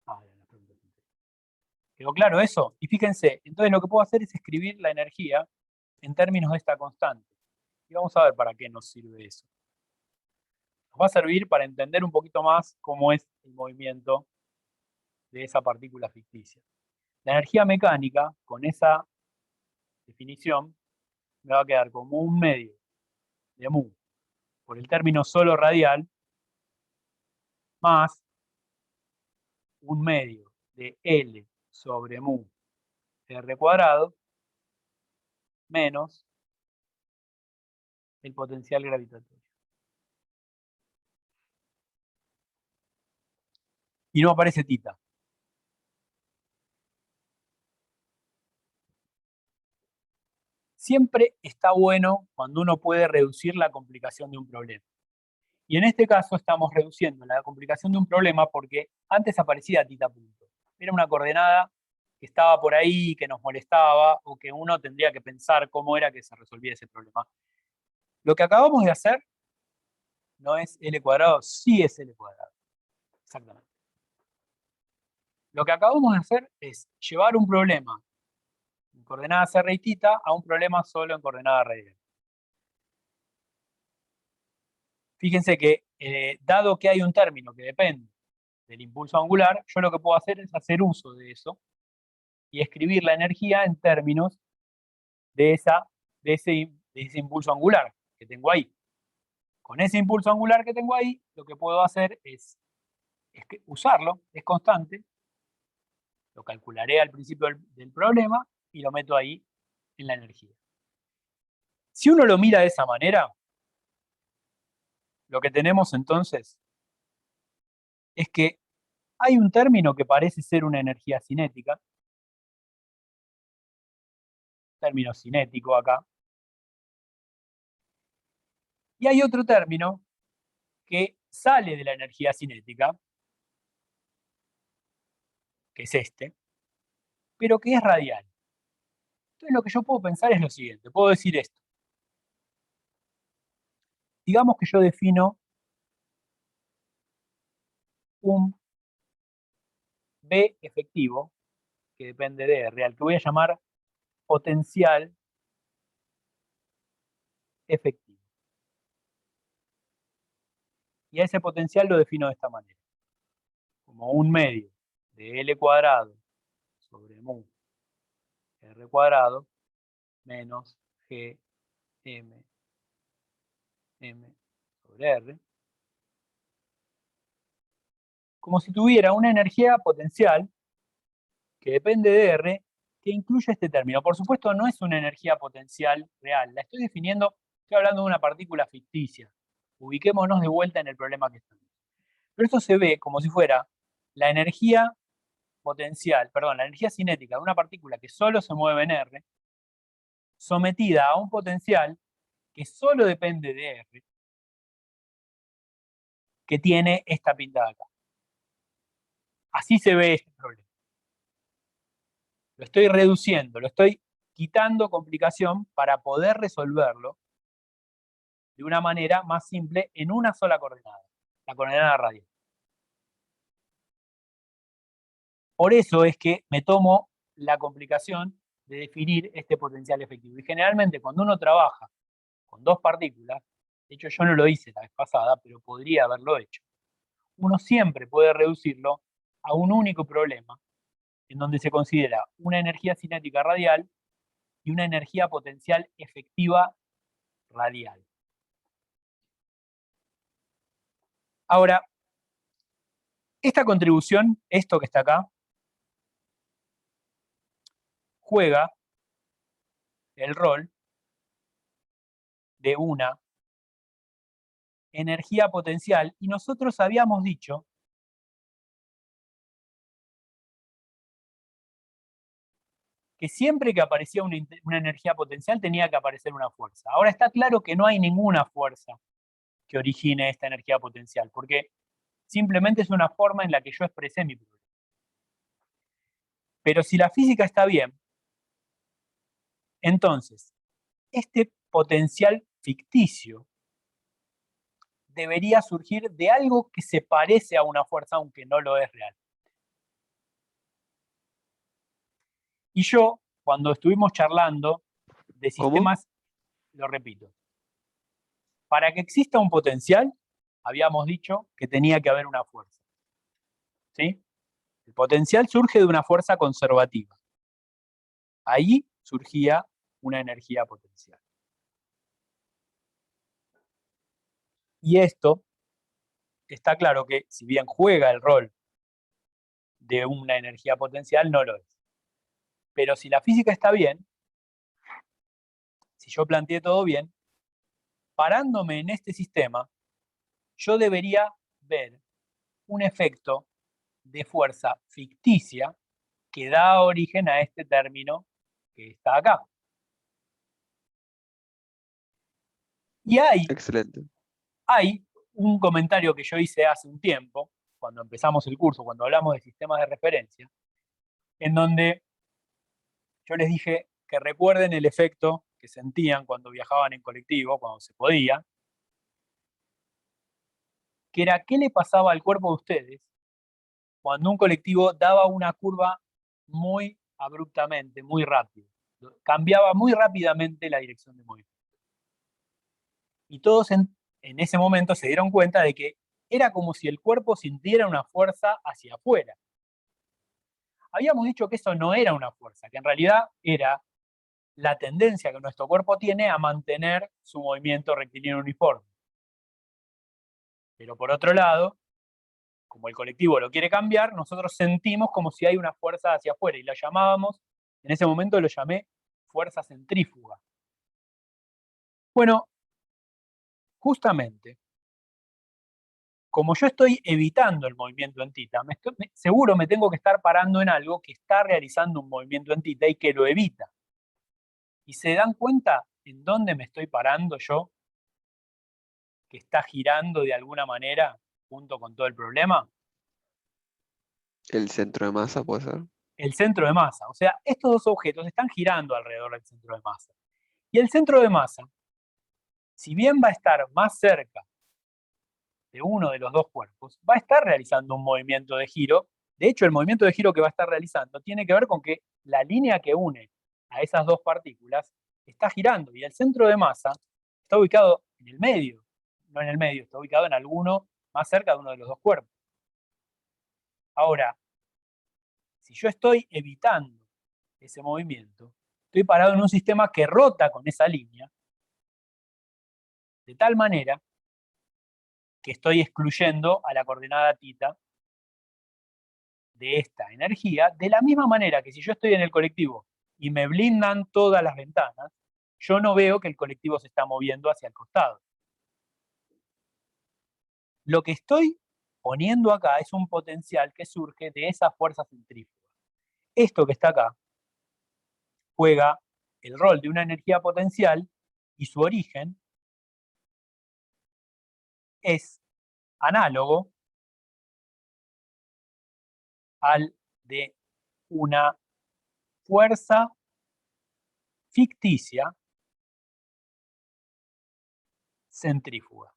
Speaker 1: Las preguntas. ¿Quedó claro eso? Y fíjense, entonces lo que puedo hacer es escribir la energía en términos de esta constante. Y vamos a ver para qué nos sirve eso. Nos va a servir para entender un poquito más cómo es el movimiento de esa partícula ficticia. La energía mecánica, con esa definición, me va a quedar como 1/2 de mu por el término solo radial más 1/2 de L sobre mu R cuadrado menos el potencial gravitatorio. Y no aparece tita. Siempre está bueno cuando uno puede reducir la complicación de un problema. Y en este caso estamos reduciendo la complicación de un problema porque antes aparecía tita punto. Era una coordenada que estaba por ahí, que nos molestaba, o que uno tendría que pensar cómo era que se resolvía ese problema. Lo que acabamos de hacer no es L cuadrado, sí es L cuadrado. Exactamente. Lo que acabamos de hacer es llevar un problema en coordenadas R y tita a un problema solo en coordenada radial. Fíjense que, dado que hay un término que depende del impulso angular, yo lo que puedo hacer es hacer uso de eso y escribir la energía en términos de ese impulso angular que tengo ahí. Con ese impulso angular que tengo ahí, lo que puedo hacer es usarlo, es constante, lo calcularé al principio del problema y lo meto ahí en la energía. Si uno lo mira de esa manera, lo que tenemos entonces es que hay un término que parece ser una energía cinética, término cinético acá, y hay otro término que sale de la energía cinética, que es este, pero que es radial. Entonces lo que yo puedo pensar es lo siguiente, puedo decir esto. Digamos que yo defino un B efectivo, que depende de R, al que voy a llamar potencial efectivo. Y a ese potencial lo defino de esta manera, como 1/2 de L cuadrado sobre mu R cuadrado menos G M sobre R, como si tuviera una energía potencial que depende de R, que incluye este término. Por supuesto, no es una energía potencial real, la estoy definiendo, estoy hablando de una partícula ficticia. Ubiquémonos de vuelta en el problema que estamos. Pero esto se ve como si fuera la energía potencial, perdón, la energía cinética de una partícula que solo se mueve en R, sometida a un potencial que solo depende de R, que tiene esta pintada acá. Así se ve este problema. Lo estoy reduciendo, lo estoy quitando complicación para poder resolverlo de una manera más simple en una sola coordenada, la coordenada radial. Por eso es que me tomo la complicación de definir este potencial efectivo. Y generalmente cuando uno trabaja con dos partículas, de hecho yo no lo hice la vez pasada, pero podría haberlo hecho, uno siempre puede reducirlo a un único problema, en donde se considera una energía cinética radial y una energía potencial efectiva radial. Ahora, esta contribución, esto que está acá, juega el rol de una energía potencial, y nosotros habíamos dicho que siempre que aparecía una energía potencial tenía que aparecer una fuerza. Ahora está claro que no hay ninguna fuerza que origine esta energía potencial, porque simplemente es una forma en la que yo expresé mi problema. Pero si la física está bien, entonces este potencial ficticio debería surgir de algo que se parece a una fuerza, aunque no lo es real. Y yo, cuando estuvimos charlando de sistemas, lo repito, para que exista un potencial, habíamos dicho que tenía que haber una fuerza. ¿Sí? El potencial surge de una fuerza conservativa. Ahí surgía una energía potencial. Y esto está claro que, si bien juega el rol de una energía potencial, no lo es. Pero si la física está bien, si yo planteé todo bien, parándome en este sistema, yo debería ver un efecto de fuerza ficticia que da origen a este término que está acá. Y
Speaker 3: Excelente.
Speaker 1: hay un comentario que yo hice hace un tiempo, cuando empezamos el curso, cuando hablamos de sistemas de referencia, en donde yo les dije que recuerden el efecto que sentían cuando viajaban en colectivo, cuando se podía, que era qué le pasaba al cuerpo de ustedes cuando un colectivo daba una curva muy abruptamente, muy rápido. Cambiaba muy rápidamente la dirección de movimiento. Y todos en ese momento se dieron cuenta de que era como si el cuerpo sintiera una fuerza hacia afuera. Habíamos dicho que eso no era una fuerza, que en realidad era la tendencia que nuestro cuerpo tiene a mantener su movimiento rectilíneo uniforme. Pero por otro lado, como el colectivo lo quiere cambiar, nosotros sentimos como si hay una fuerza hacia afuera y la llamábamos, en ese momento lo llamé fuerza centrífuga. Bueno, justamente, como yo estoy evitando el movimiento en tita, seguro me tengo que estar parando en algo que está realizando un movimiento en tita y que lo evita. ¿Y se dan cuenta en dónde me estoy parando yo? Que está girando de alguna manera junto con todo el problema.
Speaker 3: El centro de masa puede ser.
Speaker 1: El centro de masa. O sea, estos dos objetos están girando alrededor del centro de masa. Y el centro de masa, si bien va a estar más cerca de uno de los dos cuerpos, va a estar realizando un movimiento de giro. De hecho, el movimiento de giro que va a estar realizando tiene que ver con que la línea que une a esas dos partículas está girando y el centro de masa está ubicado en el medio, no en el medio, está ubicado en alguno más cerca de uno de los dos cuerpos. Ahora, si yo estoy evitando ese movimiento, estoy parado en un sistema que rota con esa línea, de tal manera que estoy excluyendo a la coordenada tita de esta energía, de la misma manera que si yo estoy en el colectivo y me blindan todas las ventanas, yo no veo que el colectivo se está moviendo hacia el costado. Lo que estoy poniendo acá es un potencial que surge de esa fuerza centrífuga. Esto que está acá juega el rol de una energía potencial y su origen es análogo al de una fuerza ficticia centrífuga.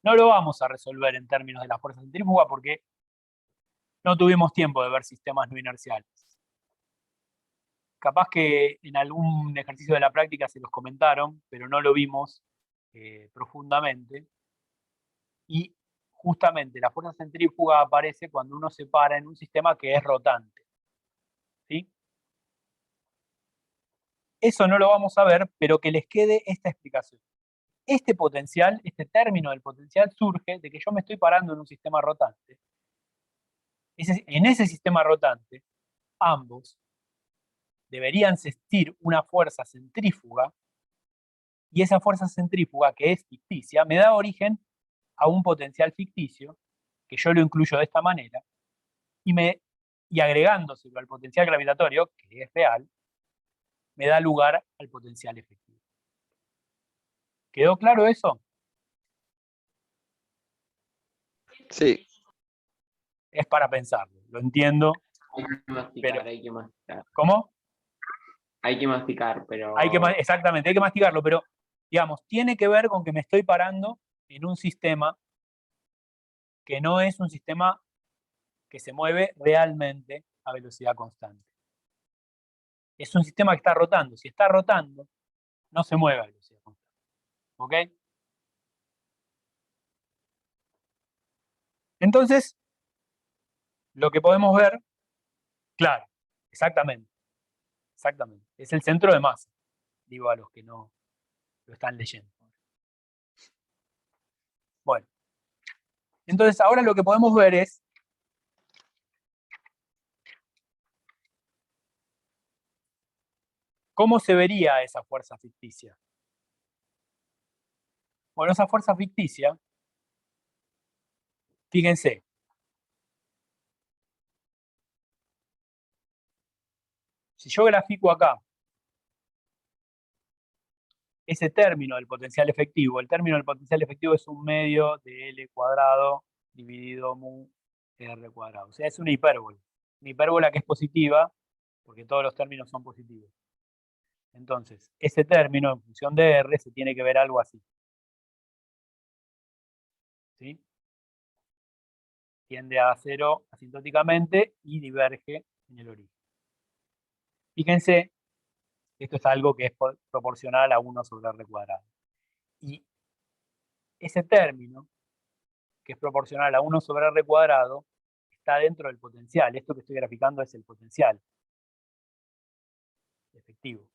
Speaker 1: No lo vamos a resolver en términos de la fuerza centrífuga porque no tuvimos tiempo de ver sistemas no inerciales. Capaz que en algún ejercicio de la práctica se los comentaron, pero no lo vimos profundamente. Y justamente la fuerza centrífuga aparece cuando uno se para en un sistema que es rotante. ¿Sí? Eso no lo vamos a ver, pero que les quede esta explicación. Este potencial, este término del potencial surge de que yo me estoy parando en un sistema rotante. En ese sistema rotante, ambos deberían sentir una fuerza centrífuga, y esa fuerza centrífuga, que es ficticia, me da origen a un potencial ficticio, que yo lo incluyo de esta manera, y agregándoselo al potencial gravitatorio, que es real, me da lugar al potencial efectivo. ¿Quedó claro eso?
Speaker 3: Sí,
Speaker 1: Es para pensarlo, lo entiendo.
Speaker 4: Hay que masticar,
Speaker 1: Pero-
Speaker 4: hay que masticar.
Speaker 1: ¿Cómo?
Speaker 4: Hay que masticar, pero...
Speaker 1: Exactamente, hay que masticarlo, pero digamos, tiene que ver con que me estoy parando en un sistema que no es un sistema que se mueve realmente a velocidad constante. Es un sistema que está rotando. Si está rotando, no se mueve a velocidad constante. ¿Ok? Entonces, lo que podemos ver, claro, exactamente, es el centro de masa, digo a los que no lo están leyendo. Bueno, entonces ahora lo que podemos ver es cómo se vería esa fuerza ficticia. Bueno, esa fuerza ficticia, fíjense, si yo grafico acá ese término del potencial efectivo, el término del potencial efectivo es un medio de L cuadrado dividido mu R cuadrado. O sea, es una hipérbola que es positiva, porque todos los términos son positivos. Entonces, ese término en función de R se tiene que ver algo así. ¿Sí? Tiende a cero asintóticamente y diverge en el origen. Fíjense, esto es algo que es proporcional a 1 sobre R cuadrado. Y ese término, que es proporcional a 1 sobre R cuadrado, está dentro del potencial. Esto que estoy graficando es el potencial efectivo.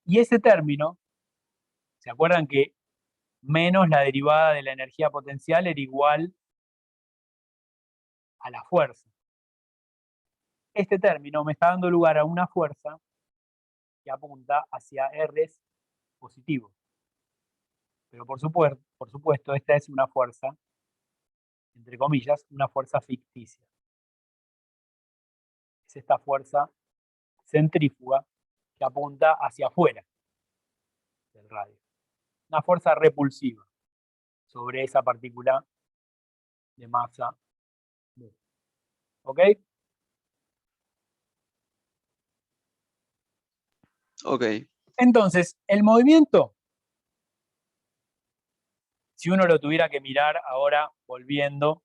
Speaker 1: Y ese término, ¿se acuerdan que menos la derivada de la energía potencial era igual a la fuerza? Este término me está dando lugar a una fuerza que apunta hacia R positivo. Pero por supuesto, esta es una fuerza, entre comillas, una fuerza ficticia. Es esta fuerza centrífuga que apunta hacia afuera del radio. Una fuerza repulsiva sobre esa partícula de masa. ¿Ok?
Speaker 3: ok.
Speaker 1: Entonces, el movimiento, si uno lo tuviera que mirar ahora volviendo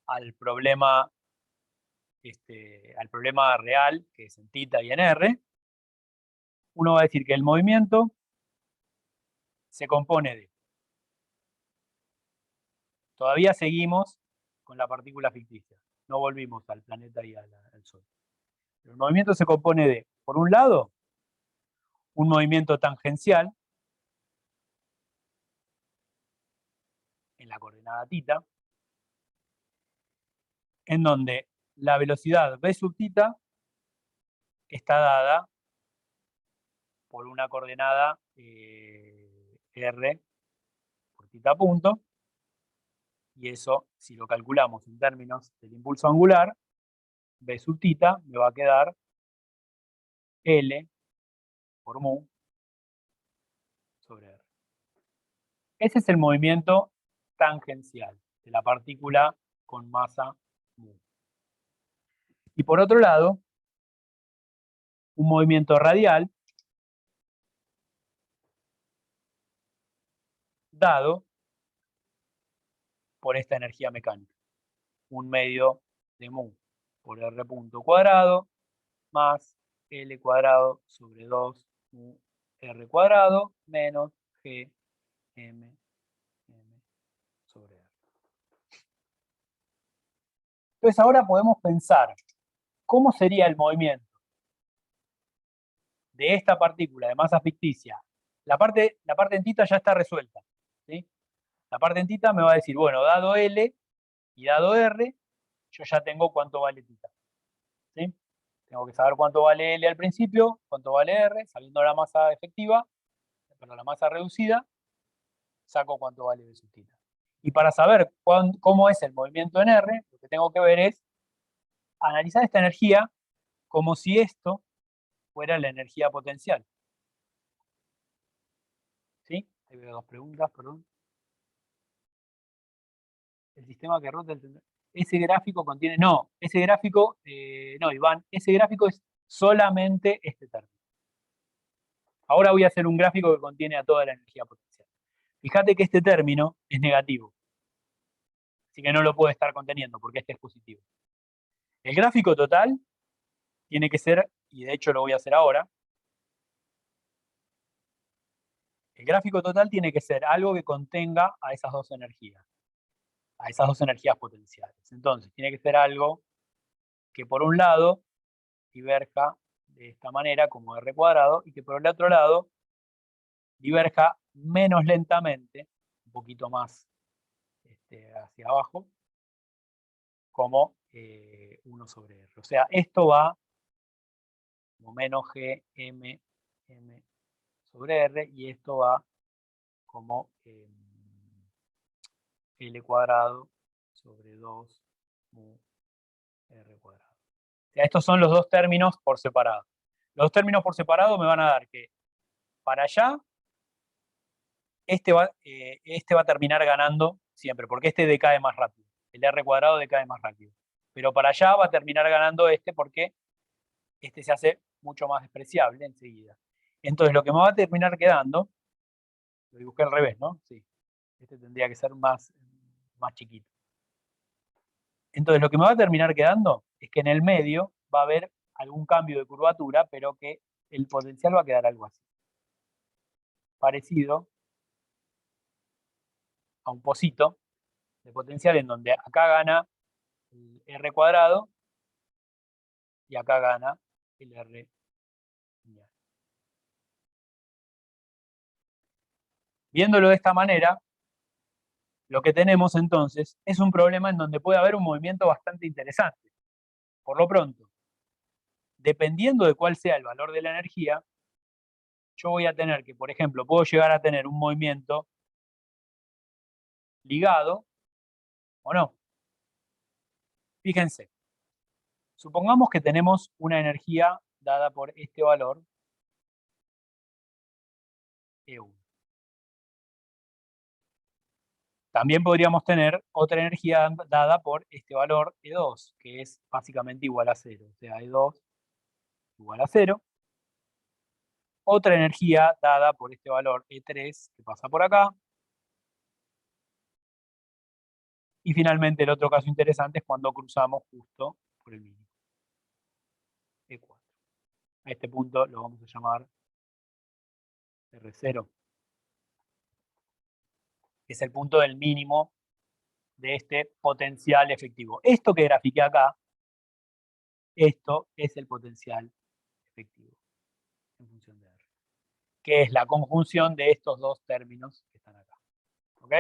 Speaker 1: al problema real, que es en θ y en R, uno va a decir que el movimiento se compone de, todavía seguimos con la partícula ficticia, no volvimos al planeta y al Sol. El movimiento se compone de, por un lado, un movimiento tangencial en la coordenada θ, en donde la velocidad v sub θ está dada por una coordenada r por θ punto, y eso, si lo calculamos en términos del impulso angular, v sub θ me va a quedar L por mu sobre R. Ese es el movimiento tangencial de la partícula con masa mu. Y por otro lado, un movimiento radial dado por esta energía mecánica. Un medio de mu por R punto cuadrado más L cuadrado sobre 2 mu R cuadrado menos G M sobre R. Entonces ahora podemos pensar cómo sería el movimiento de esta partícula de masa ficticia. La parte en tita ya está resuelta, ¿sí? La parte en tita me va a decir, bueno, dado L y dado R, yo ya tengo cuánto vale tita, ¿sí? Tengo que saber cuánto vale L al principio, cuánto vale R, sabiendo la masa efectiva, pero la masa reducida, saco cuánto vale B sub tita. Y para saber cómo es el movimiento en R, lo que tengo que ver es analizar esta energía como si esto fuera la energía potencial. ¿Sí? Ahí veo dos preguntas, perdón. El sistema que rota ese gráfico contiene. No, ese gráfico, no, Iván, ese gráfico es solamente este término. Ahora voy a hacer un gráfico que contiene a toda la energía potencial. Fíjate que este término es negativo. Así que no lo puedo estar conteniendo porque este es positivo. El gráfico total tiene que ser, y de hecho lo voy a hacer ahora, el gráfico total tiene que ser algo que contenga a esas dos energías potenciales. Entonces, tiene que ser algo que por un lado diverja de esta manera como R cuadrado y que por el otro lado diverja menos lentamente, un poquito más hacia abajo, como 1 sobre R. O sea, esto va como menos G, M sobre R, y esto va como L cuadrado sobre 2 mu R cuadrado. O sea, estos son los dos términos por separado. Los dos términos por separado me van a dar que para allá este va a terminar ganando siempre, porque este decae más rápido. El R cuadrado decae más rápido. Pero para allá va a terminar ganando este porque este se hace mucho más despreciable enseguida. Entonces lo que me va a terminar quedando, lo busqué al revés, ¿no? Sí. Este tendría que ser más chiquito. Entonces lo que me va a terminar quedando es que en el medio va a haber algún cambio de curvatura, pero que el potencial va a quedar algo así. Parecido a un pocito de potencial en donde acá gana el R cuadrado y acá gana el R lineal. Viéndolo de esta manera, lo que tenemos entonces es un problema en donde puede haber un movimiento bastante interesante. Por lo pronto, dependiendo de cuál sea el valor de la energía, yo voy a tener que, por ejemplo, puedo llegar a tener un movimiento ligado o no. Fíjense, supongamos que tenemos una energía dada por este valor E1. También podríamos tener otra energía dada por este valor E2, que es básicamente igual a 0. O sea, E2 igual a 0. Otra energía dada por este valor E3, que pasa por acá. Y finalmente el otro caso interesante es cuando cruzamos justo por el mínimo. E4. A este punto lo vamos a llamar R0. Que es el punto del mínimo de este potencial efectivo. Esto que grafiqué acá, esto es el potencial efectivo en función de R, que es la conjunción de estos dos términos que están acá. ¿Ok?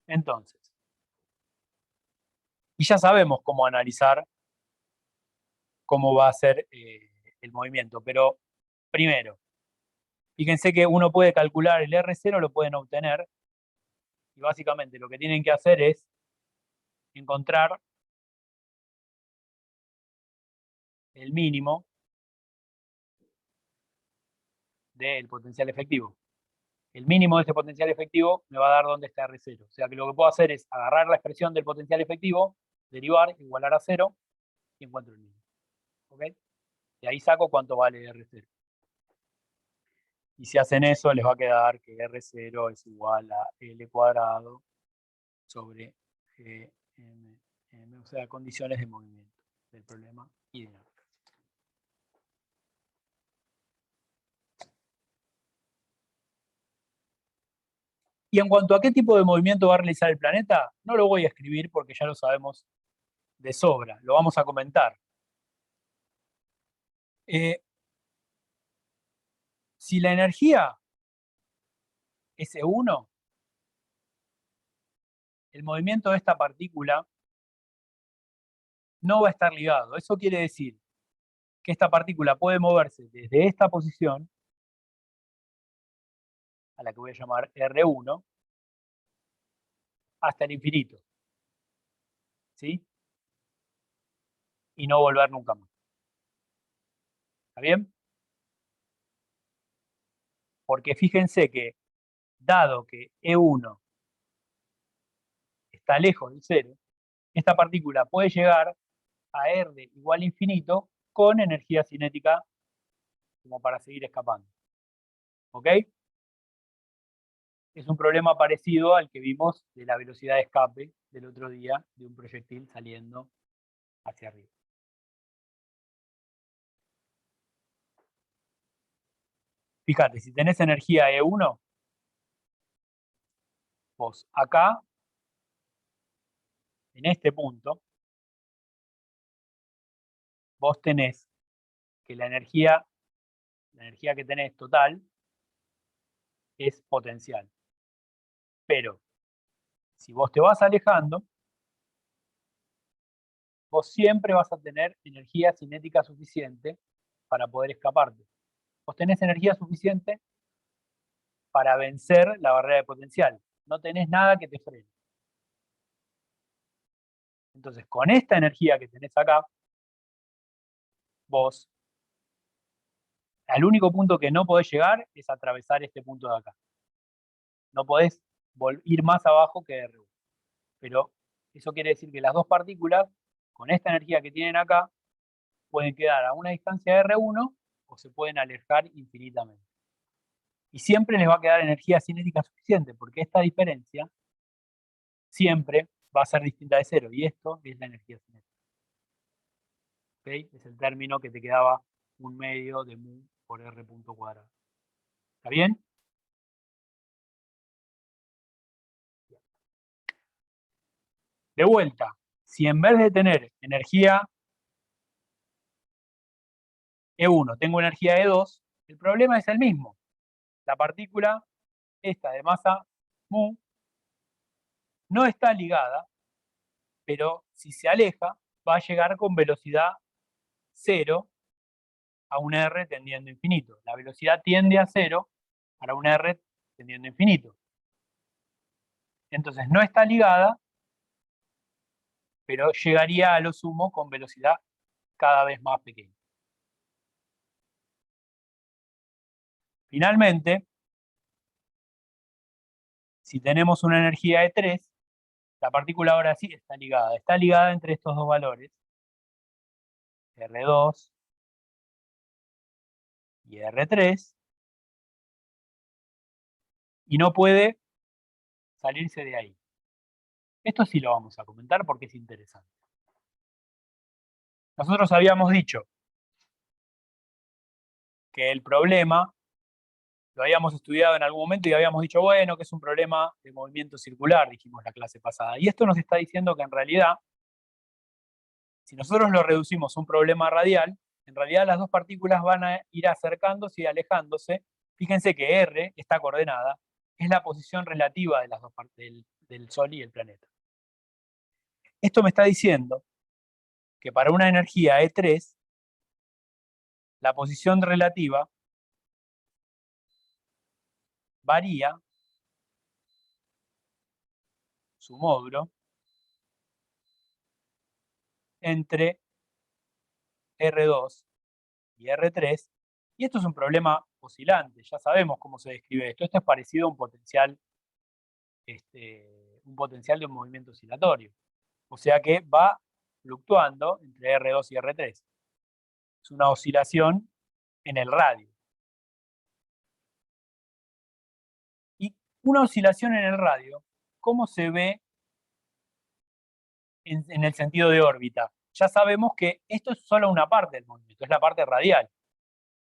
Speaker 1: Entonces, y ya sabemos cómo analizar cómo va a ser el movimiento, pero primero, fíjense que uno puede calcular el R0, lo pueden obtener, y básicamente lo que tienen que hacer es encontrar el mínimo del potencial efectivo. El mínimo de ese potencial efectivo me va a dar dónde está R0. O sea que lo que puedo hacer es agarrar la expresión del potencial efectivo, derivar, igualar a 0, y encuentro el mínimo. ¿Ok? Y ahí saco cuánto vale R0. Y si hacen eso, les va a quedar que R0 es igual a L cuadrado sobre GM, o sea, condiciones de movimiento del problema y dinámica. Y en cuanto a qué tipo de movimiento va a realizar el planeta, no lo voy a escribir porque ya lo sabemos de sobra, lo vamos a comentar. Si la energía es E1, el movimiento de esta partícula no va a estar ligado. Eso quiere decir que esta partícula puede moverse desde esta posición, a la que voy a llamar R1, hasta el infinito. ¿Sí? Y no volver nunca más. ¿Está bien? Porque fíjense que, dado que E1 está lejos del cero, esta partícula puede llegar a R igual a infinito con energía cinética como para seguir escapando. ¿Ok? Es un problema parecido al que vimos de la velocidad de escape del otro día de un proyectil saliendo hacia arriba. Fíjate, si tenés energía E1, vos acá, en este punto, vos tenés que la energía que tenés total es potencial. Pero si vos te vas alejando, vos siempre vas a tener energía cinética suficiente para poder escaparte. Vos tenés energía suficiente para vencer la barrera de potencial. No tenés nada que te frene. Entonces, con esta energía que tenés acá, vos, al único punto que no podés llegar es atravesar este punto de acá. No podés ir más abajo que R1. Pero eso quiere decir que las dos partículas, con esta energía que tienen acá, pueden quedar a una distancia de R1 o se pueden alejar infinitamente. Y siempre les va a quedar energía cinética suficiente, porque esta diferencia siempre va a ser distinta de cero, y esto es la energía cinética. ¿Okay? Es el término que te quedaba 1/2 de mu por R punto cuadrado. ¿Está bien? De vuelta, si en vez de tener energía E1 tengo energía E2, el problema es el mismo. La partícula, esta de masa mu, no está ligada, pero si se aleja, va a llegar con velocidad 0 a un R tendiendo a infinito. La velocidad tiende a 0 para un R tendiendo a infinito. Entonces no está ligada, pero llegaría a lo sumo con velocidad cada vez más pequeña. Finalmente, si tenemos una energía de 3, la partícula ahora sí está ligada. Está ligada entre estos dos valores, R2 y R3, y no puede salirse de ahí. Esto sí lo vamos a comentar porque es interesante. Nosotros habíamos dicho que el problema lo habíamos estudiado en algún momento y habíamos dicho, bueno, que es un problema de movimiento circular, dijimos la clase pasada. Y esto nos está diciendo que en realidad, si nosotros lo reducimos a un problema radial, en realidad las dos partículas van a ir acercándose y alejándose. Fíjense que R, esta coordenada, es la posición relativa de las dos partes del Sol y el planeta. Esto me está diciendo que para una energía E3, la posición relativa varía su módulo entre R2 y R3, y esto es un problema oscilante. Ya sabemos cómo se describe esto. Esto es parecido a un potencial de un movimiento oscilatorio. O sea que va fluctuando entre R2 y R3. Es una oscilación en el radio. Y una oscilación en el radio, ¿cómo se ve en el sentido de órbita? Ya sabemos que esto es solo una parte del movimiento, es la parte radial.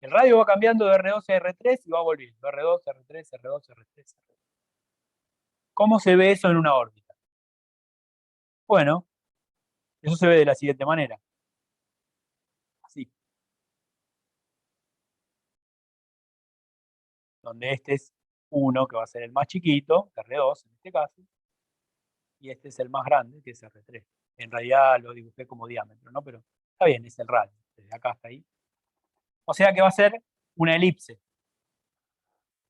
Speaker 1: El radio va cambiando de R2 a R3 y va volviendo. R2, R3, R2, R3, R3. ¿Cómo se ve eso en una órbita? Bueno, eso se ve de la siguiente manera. Así. Donde este es 1, que va a ser el más chiquito, R2 en este caso, y este es el más grande, que es R3. En realidad lo dibujé como diámetro, ¿no? Pero está bien, es el radio, desde acá hasta ahí. O sea que va a ser una elipse.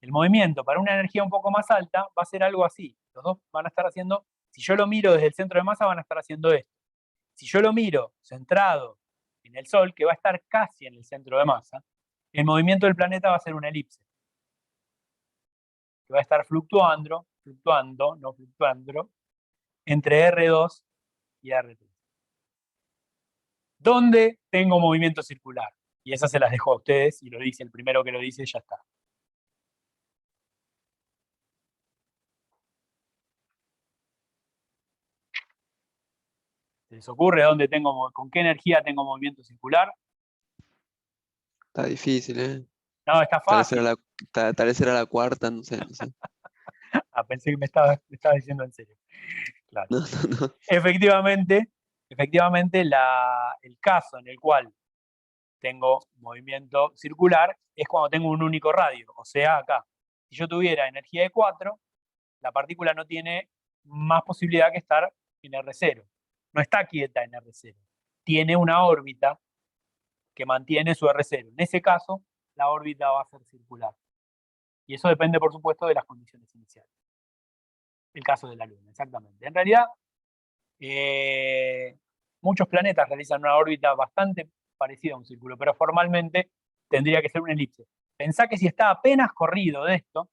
Speaker 1: El movimiento para una energía un poco más alta va a ser algo así. Los dos van a estar haciendo, si yo lo miro desde el centro de masa, van a estar haciendo esto. Si yo lo miro centrado en el Sol, que va a estar casi en el centro de masa, el movimiento del planeta va a ser una elipse. Que va a estar fluctuando, entre R2 y R3. ¿Dónde tengo movimiento circular? Y esas se las dejo a ustedes, y lo dice el primero que lo dice, ya está. ¿Se les ocurre dónde con qué energía tengo movimiento circular?
Speaker 3: Está difícil, ¿eh?
Speaker 1: No, está
Speaker 3: Tal vez
Speaker 1: fácil.
Speaker 3: era tal vez era la cuarta, no sé.
Speaker 1: Ah, pensé que me estaba diciendo en serio. Claro.
Speaker 3: No.
Speaker 1: Efectivamente, el caso en el cual tengo movimiento circular es cuando tengo un único radio, o sea, acá. Si yo tuviera energía de 4, la partícula no tiene más posibilidad que estar en R0. No está quieta en R0. Tiene una órbita que mantiene su R0. En ese caso, la órbita va a ser circular. Y eso depende, por supuesto, de las condiciones iniciales. El caso de la Luna, exactamente. En realidad, muchos planetas realizan una órbita bastante parecida a un círculo, pero formalmente tendría que ser una elipse. Pensá que si está apenas corrido de esto,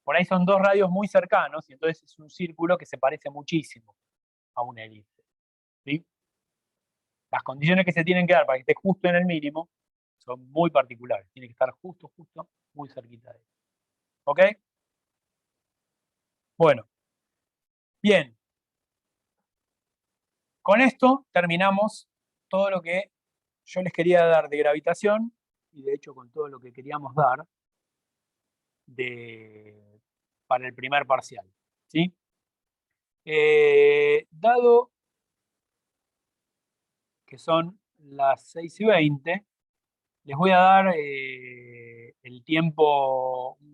Speaker 1: por ahí son dos radios muy cercanos, y entonces es un círculo que se parece muchísimo a una elipse. ¿Sí? Las condiciones que se tienen que dar para que esté justo en el mínimo son muy particulares. Tiene que estar justo, muy cerquita de él. ¿Ok? Bueno. Bien. Con esto terminamos todo lo que yo les quería dar de gravitación, y de hecho con todo lo que queríamos dar para el primer parcial. ¿Sí? Dado que son las 6:20, les voy a dar un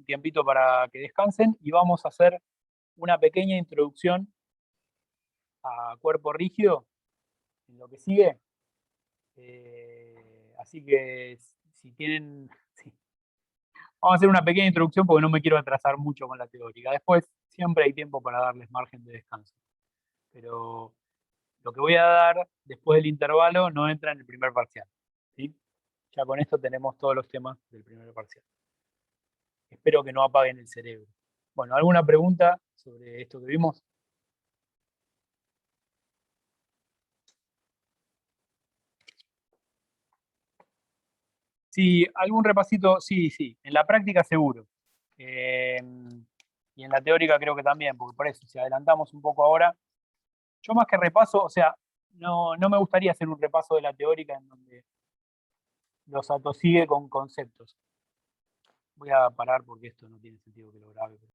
Speaker 1: tiempito para que descansen, y vamos a hacer una pequeña introducción a cuerpo rígido en lo que sigue. Así que si tienen... Sí. Vamos a hacer una pequeña introducción porque no me quiero atrasar mucho con la teórica. Después siempre hay tiempo para darles margen de descanso. Pero lo que voy a dar después del intervalo no entra en el primer parcial. ¿Sí? Ya con esto tenemos todos los temas del primer parcial. Espero que no apaguen el cerebro. Bueno, ¿alguna pregunta sobre esto que vimos? Sí, algún repasito, sí, en la práctica seguro. Y en la teórica creo que también, porque por eso, si adelantamos un poco ahora, yo más que repaso, o sea, no me gustaría hacer un repaso de la teórica en donde los atosigue con conceptos. Voy a parar porque esto no tiene sentido que lo grabe.